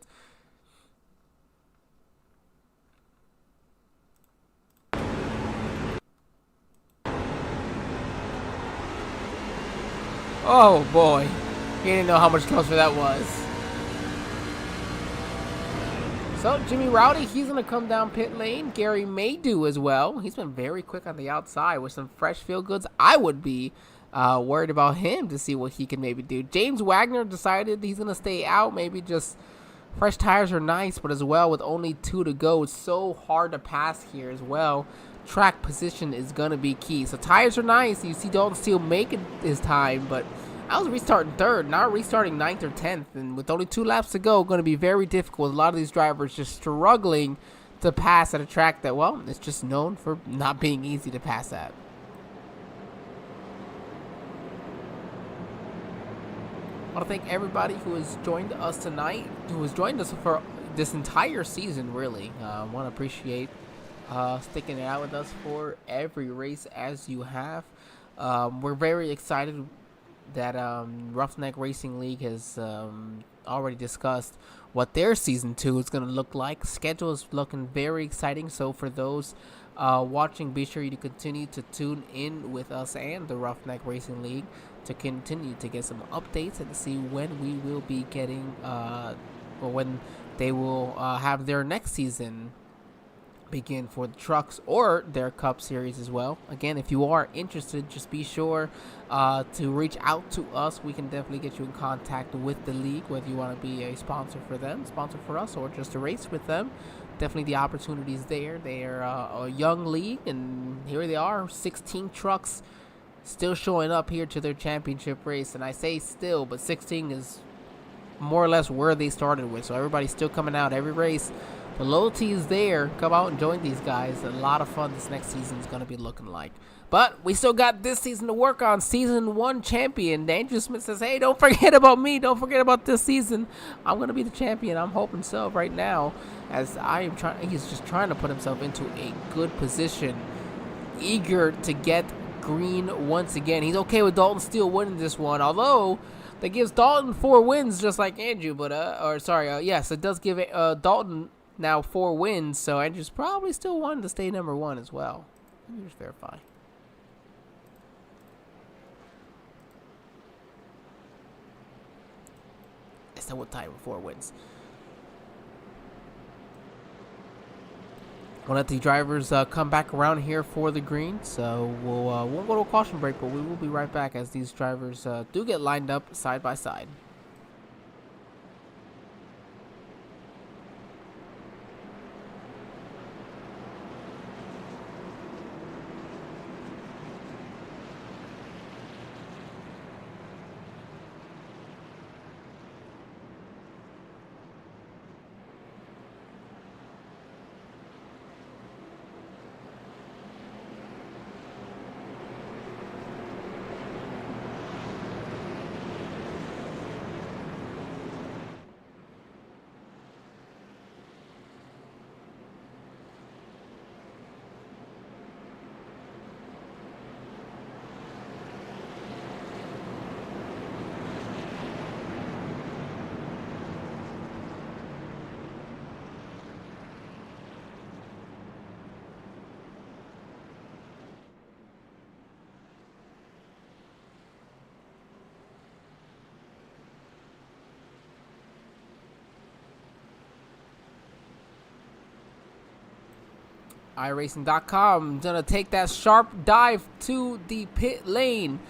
Oh boy, he didn't know how much closer that was. So Jimmy Rowdy, he's going to come down pit lane. Gary may do as well. He's been very quick on the outside with some fresh field goods. I would be worried about him to see what he can maybe do. James Wagner decided he's going to stay out. Maybe just fresh tires are nice, but as well with only 2 to go, it's so hard to pass here as well. Track position is going to be key. So tires are nice. You see Dalton Steele making his time, but I was restarting 3rd, not restarting 9th or 10th. And with only 2 laps to go, going to be very difficult. A lot of these drivers just struggling to pass at a track that, well, it's just known for not being easy to pass at. I want to thank everybody who has joined us tonight, who has joined us for this entire season, really. I want to appreciate sticking it out with us for every race as you have. We're very excited that Roughneck Racing League has already discussed what their Season 2 is going to look like. Schedule is looking very exciting, so for those watching, be sure you continue to tune in with us and the Roughneck Racing League to continue to get some updates and to see when we will be getting, or when they will have their next season begin for the trucks or their Cup Series as well. Again, if you are interested, just be sure to reach out to us. We can definitely get you in contact with the league, whether you want to be a sponsor for them, sponsor for us, or just to race with them. Definitely the opportunities there. They are a young league, and here they are, 16 trucks still showing up here to their championship race. And I say still, but 16 is more or less where they started with, so everybody's still coming out every race. The loyalty is there. Come out and join these guys. A lot of fun this next season is going to be looking like. But we still got this season to work on. Season 1 champion Andrew Smith says, hey, don't forget about me. Don't forget about this season. I'm going to be the champion. I'm hoping so right now, as I am trying. He's just trying to put himself into a good position, eager to get green once again. He's okay with Dalton Steele winning this one, although that gives Dalton 4 wins just like Andrew. But yes, it does give Dalton now 4 wins, so Andrew's probably still wanting to stay number 1 as well. Let me just verify. That's not what time with 4 wins. We'll let the drivers come back around here for the green, so we'll go to a caution break, but we will be right back as these drivers do get lined up side by side. Iracing.com gonna take that sharp dive to the pit lane.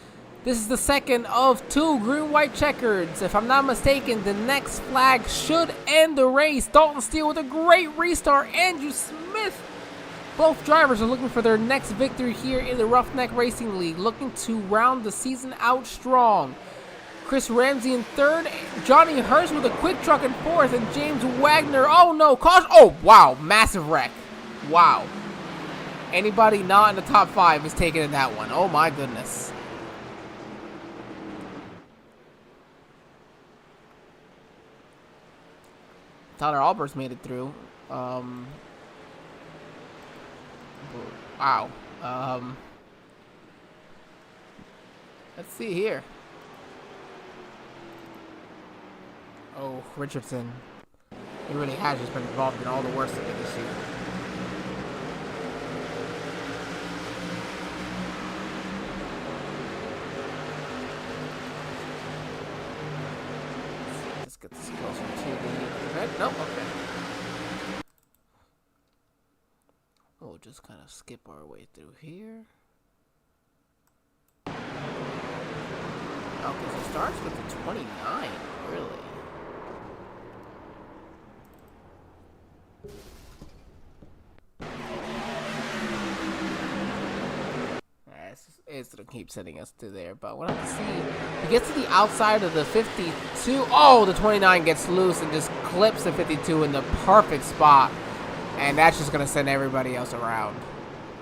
This is the second of 2 green-white checkers. If I'm not mistaken, the next flag should end the race. Dalton Steele with a great restart. Andrew Smith. Both drivers are looking for their next victory here in the Roughneck Racing League, looking to round the season out strong. Chris Ramsey in third, Johnny Hurst with a quick truck in fourth, and James Wagner. Oh no, caution! Oh wow, massive wreck. Wow. Anybody not in the top 5 is taking in that one. Oh my goodness. Tyler Alberts made it through. Wow. Let's see here. Oh, Richardson. He really has just been involved in all the worst of it this year. Let's get this closer to the event. Nope, okay. We'll just kind of skip our way through here. Okay, so it starts with the 29, really. It's gonna keep sending us to there, but we'll have to see. He gets to the outside of the 52. Oh, the 29 gets loose and just clips the 52 in the perfect spot, and that's just gonna send everybody else around.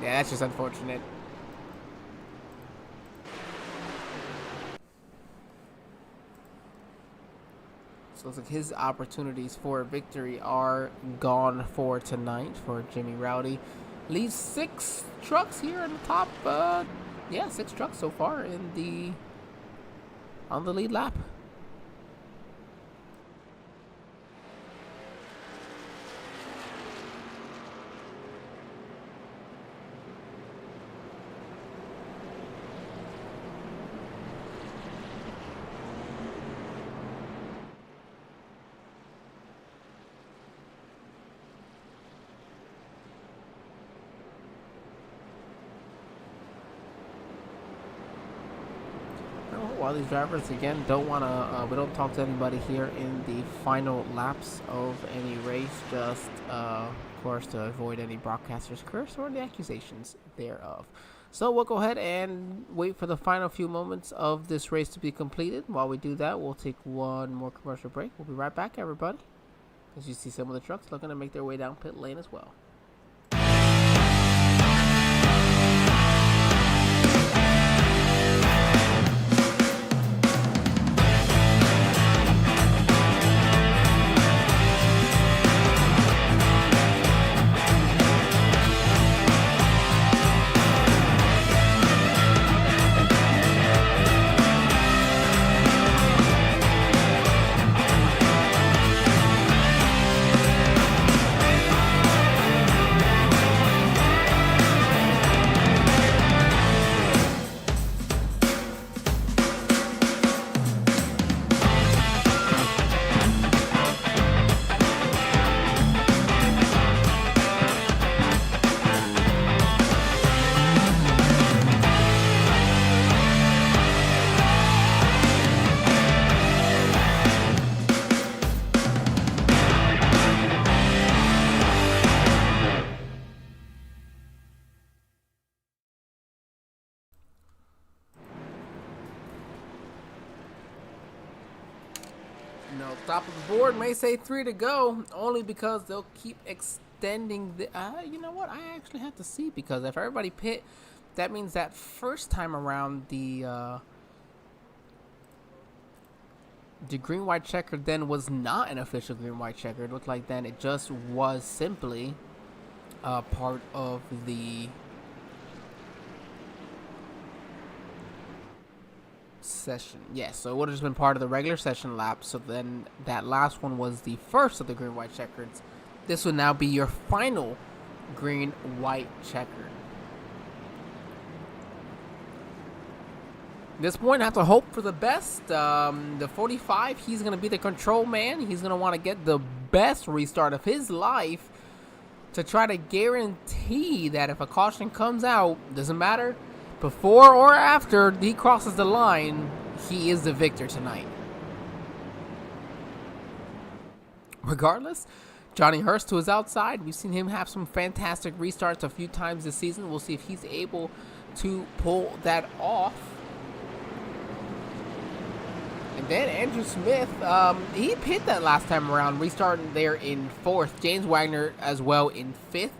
Yeah, that's just unfortunate. So it looks like his opportunities for victory are gone for tonight for Jimmy Rowdy. Leaves 6 trucks here in the top. Yeah, 6 trucks so far on the lead lap. While these drivers again don't want to, we don't talk to anybody here in the final laps of any race, just of course to avoid any broadcaster's curse or the accusations thereof. So we'll go ahead and wait for the final few moments of this race to be completed. While we do that, we'll take one more commercial break. We'll be right back, everybody, as you see some of the trucks looking to make their way down pit lane as well. No, top of the board may say 3 to go, only because they'll keep extending the. You know what? I actually have to see, because if everybody pit, that means that first time around the green-white checker then was not an official green-white checker. It looked like then it just was simply part of the session. Yes, so it would have just been part of the regular session lap. So then that last one was the first of the green-white checkers. This would now be your final green-white checker. At this point, I have to hope for the best. The 45, he's going to be the control man. He's going to want to get the best restart of his life. to try to guarantee that if a caution comes out, doesn't matter, before or after he crosses the line, he is the victor tonight. Regardless, Johnny Hurst to his outside. We've seen him have some fantastic restarts a few times this season. We'll see if he's able to pull that off. And then Andrew Smith, he pit that last time around, restarting there in 4th. James Wagner as well in 5th.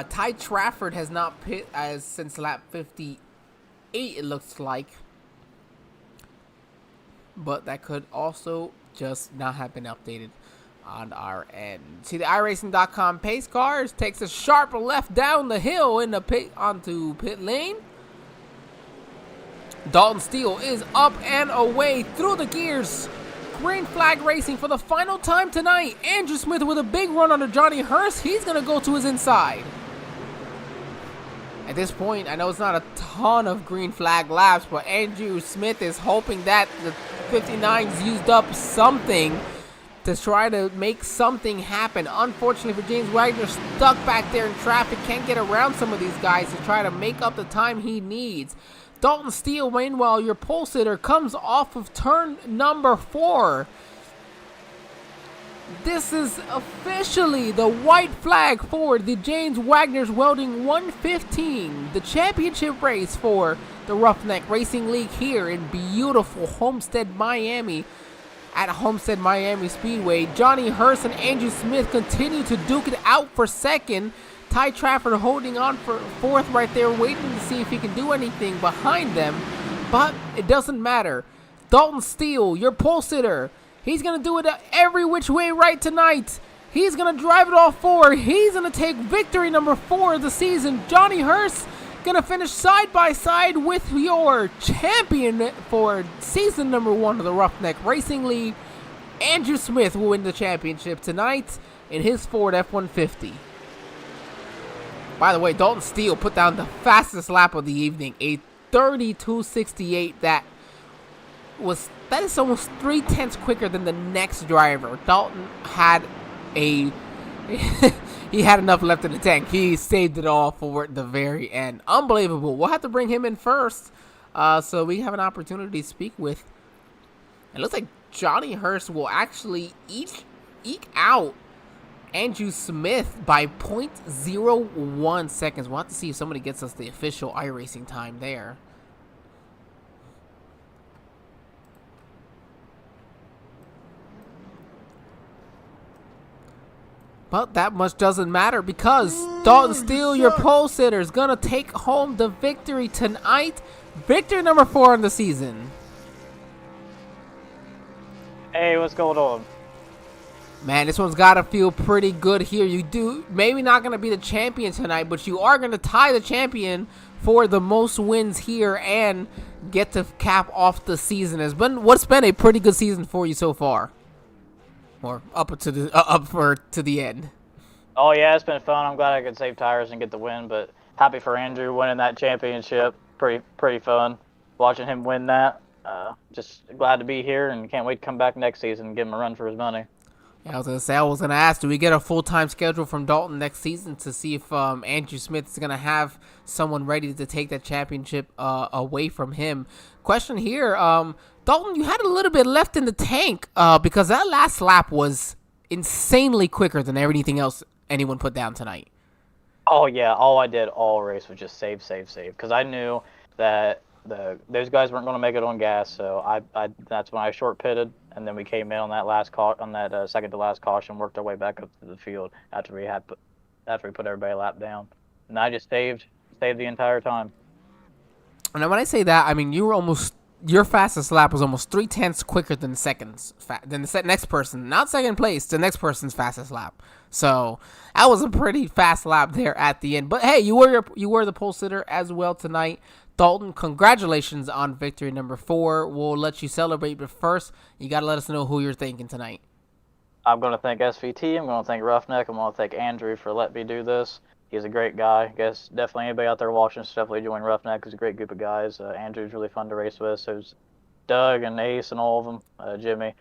Ty Trafford has not pit since lap 58, it looks like. But that could also just not have been updated on our end. See, the Iracing.com pace cars takes a sharp left down the hill in the pit onto pit lane. Dalton Steele is up and away through the gears. Green flag racing for the final time tonight. Andrew Smith with a big run under Johnny Hurst. He's going to go to his inside. At this point, I know it's not a ton of green flag laps, but Andrew Smith is hoping that the 59's used up something to try to make something happen. Unfortunately for James Wagner, stuck back there in traffic, can't get around some of these guys to try to make up the time he needs. Dalton Steele, meanwhile, your pole sitter, comes off of turn number 4. This is officially the white flag for the James Wagner's Welding 115, the championship race for the Roughneck Racing League here in beautiful Homestead-Miami at Homestead-Miami Speedway. Johnny Hurst and Andrew Smith continue to duke it out for 2nd. Ty Trafford holding on for 4th right there, waiting to see if he can do anything behind them. But it doesn't matter. Dalton Steele, your pole sitter, he's going to do it every which way right tonight. He's going to drive it all forward. He's going to take victory number 4 of the season. Johnny Hurst going to finish side by side with your champion for season number 1 of the Roughneck Racing League. Andrew Smith will win the championship tonight in his Ford F-150. By the way, Dalton Steele put down the fastest lap of the evening, a 32.68. That is almost 3/10 quicker than the next driver. Dalton had he had enough left in the tank. He saved it all for the very end. Unbelievable. We'll have to bring him in first, so we have an opportunity to speak with. It looks like Johnny Hurst will actually eke out Andrew Smith by 0.01 seconds. We'll have to see if somebody gets us the official iRacing time there. But that much doesn't matter because Dalton Steele, your pole sitter, is going to take home the victory tonight. Victory number 4 in the season. Hey, what's going on? Man, this one's got to feel pretty good here. You do, maybe not going to be the champion tonight, but you are going to tie the champion for the most wins here and get to cap off the season. What's been a pretty good season for you so far? Or up to the end. Oh yeah, it's been fun. I'm glad I could save tires and get the win, but happy for Andrew winning that championship. Pretty fun watching him win that. Just glad to be here and can't wait to come back next season and give him a run for his money. Yeah, I was gonna ask, do we get a full-time schedule from Dalton next season to see if Andrew Smith is gonna have someone ready to take that championship away from him? Question here, Dalton, you had a little bit left in the tank because that last lap was insanely quicker than everything else anyone put down tonight. Oh yeah, all I did all race was just save, because I knew that those guys weren't going to make it on gas, so I that's when I short pitted, and then we came in on that second to last caution, worked our way back up to the field after we put everybody lap down, and I just saved the entire time. And when I say that, I mean your fastest lap was almost 3/10 quicker than the next person, not second place, the next person's fastest lap. So that was a pretty fast lap there at the end. But hey, you were the pole sitter as well tonight. Dalton, congratulations on victory number 4. We'll let you celebrate, but first, you got to let us know who you're thanking tonight. I'm going to thank SVT. I'm going to thank Roughneck. I'm going to thank Andrew for letting me do this. He's a great guy. I guess definitely anybody out there watching should definitely join Roughneck. He's a great group of guys. Andrew's really fun to race with. So's Doug and Ace and all of them. Jimmy.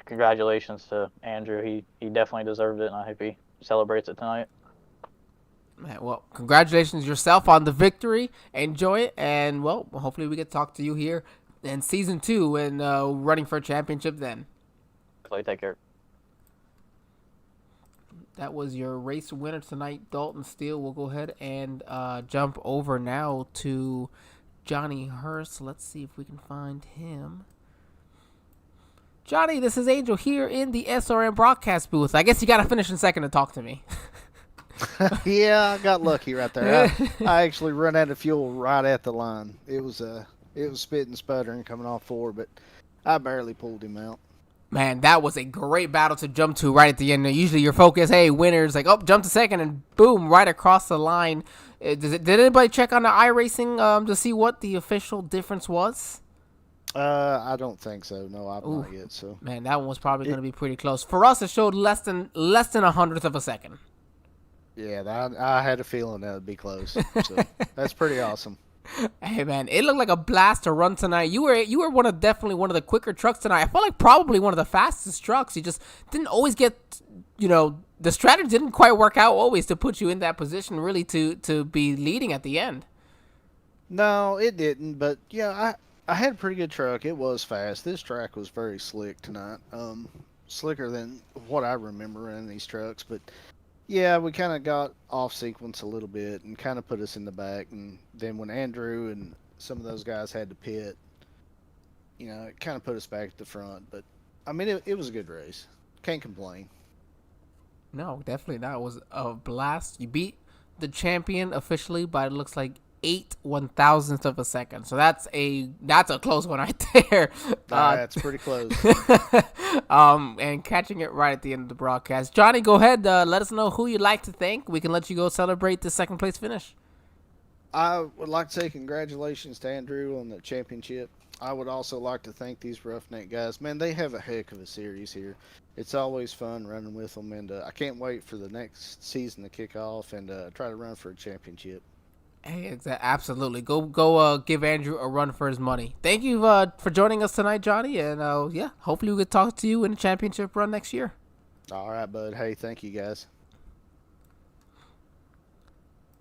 Congratulations to Andrew. He definitely deserved it, and I hope he celebrates it tonight. Man, well, congratulations yourself on the victory. Enjoy it, and well, hopefully we get to talk to you here in season 2 and running for a championship then. Clay, take care. That was your race winner tonight, Dalton Steele. We'll go ahead and jump over now to Johnny Hurst. Let's see if we can find him. Johnny, this is Angel here in the SRM broadcast booth. I guess you got to finish in second to talk to me. Yeah, I got lucky right there. I actually run out of fuel right at the line. It was spitting, sputtering coming off 4, but I barely pulled him out. Man, that was a great battle to jump to right at the end. Usually your focus, hey, winners, like, oh, jump to second, and boom, right across the line. Did anybody check on the iRacing to see what the official difference was? I don't think so. No, I've not yet. So man, that one was probably going to be pretty close. For us, it showed less than a hundredth of a second. Yeah, I had a feeling that would be close. So that's pretty awesome. Hey man, it looked like a blast to run tonight. You were definitely one of the quicker trucks tonight. I felt like probably one of the fastest trucks. You just didn't always get, the strategy didn't quite work out always to put you in that position really to be leading at the end. No, it didn't. But yeah, I had a pretty good truck. It was fast. This track was very slick tonight. Slicker than what I remember in these trucks, but. Yeah, we kind of got off sequence a little bit and kind of put us in the back. And then when Andrew and some of those guys had to pit, it kind of put us back at the front. But, I mean, it was a good race. Can't complain. No, definitely not. It was a blast. You beat the champion officially by, it looks like, 8 1,000ths of a second. So that's a close one right there. That's pretty close. And catching it right at the end of the broadcast. Johnny, go ahead. Let us know who you'd like to thank. We can let you go celebrate the second place finish. I would like to say congratulations to Andrew on the championship. I would also like to thank these Roughneck guys. Man, they have a heck of a series here. It's always fun running with them, and I can't wait for the next season to kick off and try to run for a championship. Hey, absolutely. Go give Andrew a run for his money. Thank you for joining us tonight, Johnny. And hopefully we could talk to you in a championship run next year. All right, bud. Hey, thank you, guys.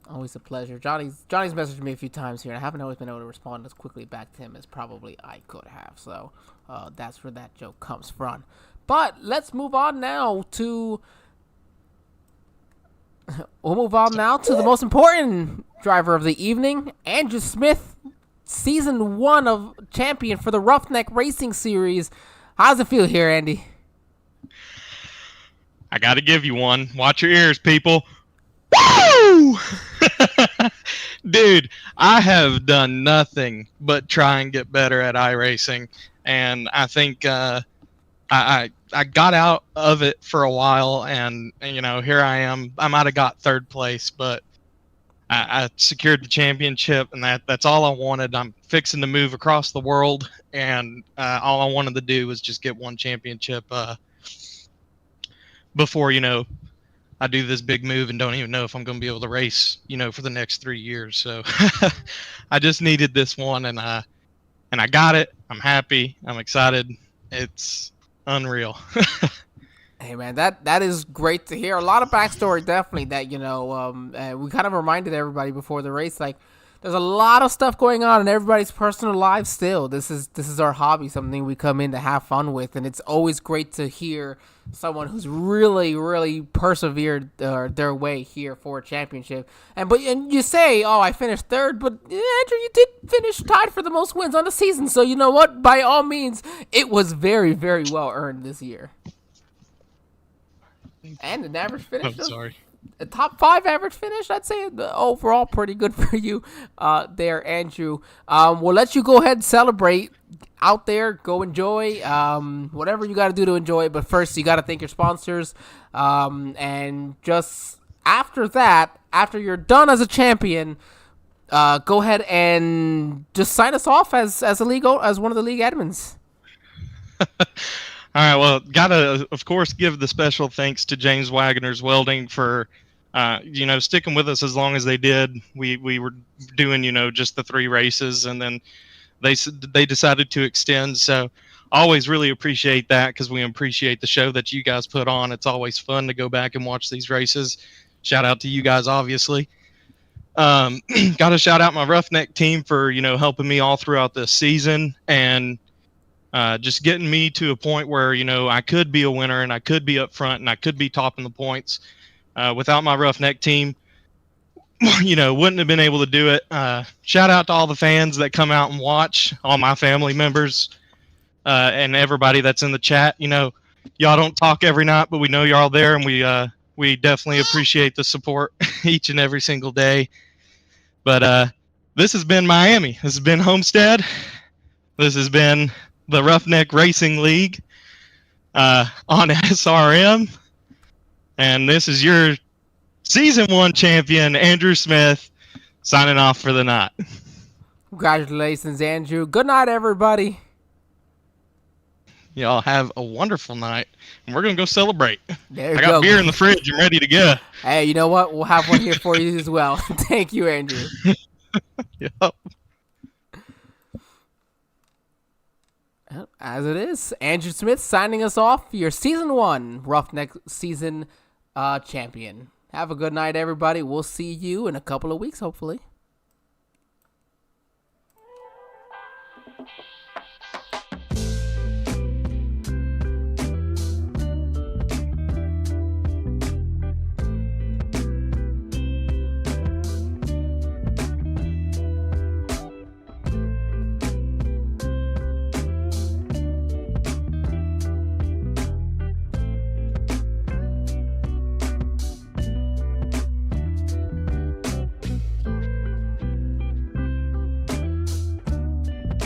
Always a pleasure. Johnny's messaged me a few times here, and I haven't always been able to respond as quickly back to him as probably I could have. So that's where that joke comes from. But let's move on now to... We'll move on now to the most important driver of the evening, Andrew Smith, Season 1 of champion for the Roughneck Racing Series. How's it feel here, Andy? I got to give you one. Watch your ears, people. Woo! Dude, I have done nothing but try and get better at iRacing, and I think I got out of it for a while, and here I am. I might have got third place, but I secured the championship, and that's all I wanted. I'm fixing to move across the world, and all I wanted to do was just get one championship before I do this big move and don't even know if I'm going to be able to race for the next 3 years. So I just needed this one, and I got it. I'm happy. I'm excited. It's unreal. Hey man, that is great to hear. A lot of backstory, definitely. That we kind of reminded everybody before the race, like there's a lot of stuff going on in everybody's personal lives. Still, this is our hobby, something we come in to have fun with, and it's always great to hear someone who's really, really persevered their way here for a championship. And you say, oh, I finished third, but Andrew, you did finish tied for the most wins on the season. So you know what? By all means, it was very, very well earned this year. And an average finish. I'm sorry. A top 5 average finish, I'd say overall pretty good for you there, Andrew. We'll let you go ahead and celebrate out there. Go enjoy whatever you got to do to enjoy it. But first, you got to thank your sponsors. And just after that, after you're done as a champion, go ahead and just sign us off as one of the league admins. All right, well, gotta, of course, give the special thanks to James Wagner's Welding for, sticking with us as long as they did. We were doing, just the 3 races, and then they decided to extend. So always really appreciate that because we appreciate the show that you guys put on. It's always fun to go back and watch these races. Shout out to you guys, obviously. Got to shout out my Roughneck team for, helping me all throughout this season and just getting me to a point where, I could be a winner and I could be up front and I could be topping the points. Without my Roughneck team, wouldn't have been able to do it. Shout out to all the fans that come out and watch, all my family members, and everybody that's in the chat. Y'all don't talk every night, but we know you're all there, and we definitely appreciate the support each and every single day. But this has been Miami. This has been Homestead. This has been the Roughneck Racing League on SRM. And this is your Season 1 champion, Andrew Smith, signing off for the night. Congratulations, Andrew. Good night, everybody. Y'all have a wonderful night, and we're going to go celebrate. There you I got go. beer in the fridge. I'm ready to go. Hey, you know what? We'll have one here for you as well. Thank you, Andrew. Yep. As it is, Andrew Smith signing us off, your Season 1 Roughneck Season champion. Have a good night, everybody. We'll see you in a couple of weeks, hopefully.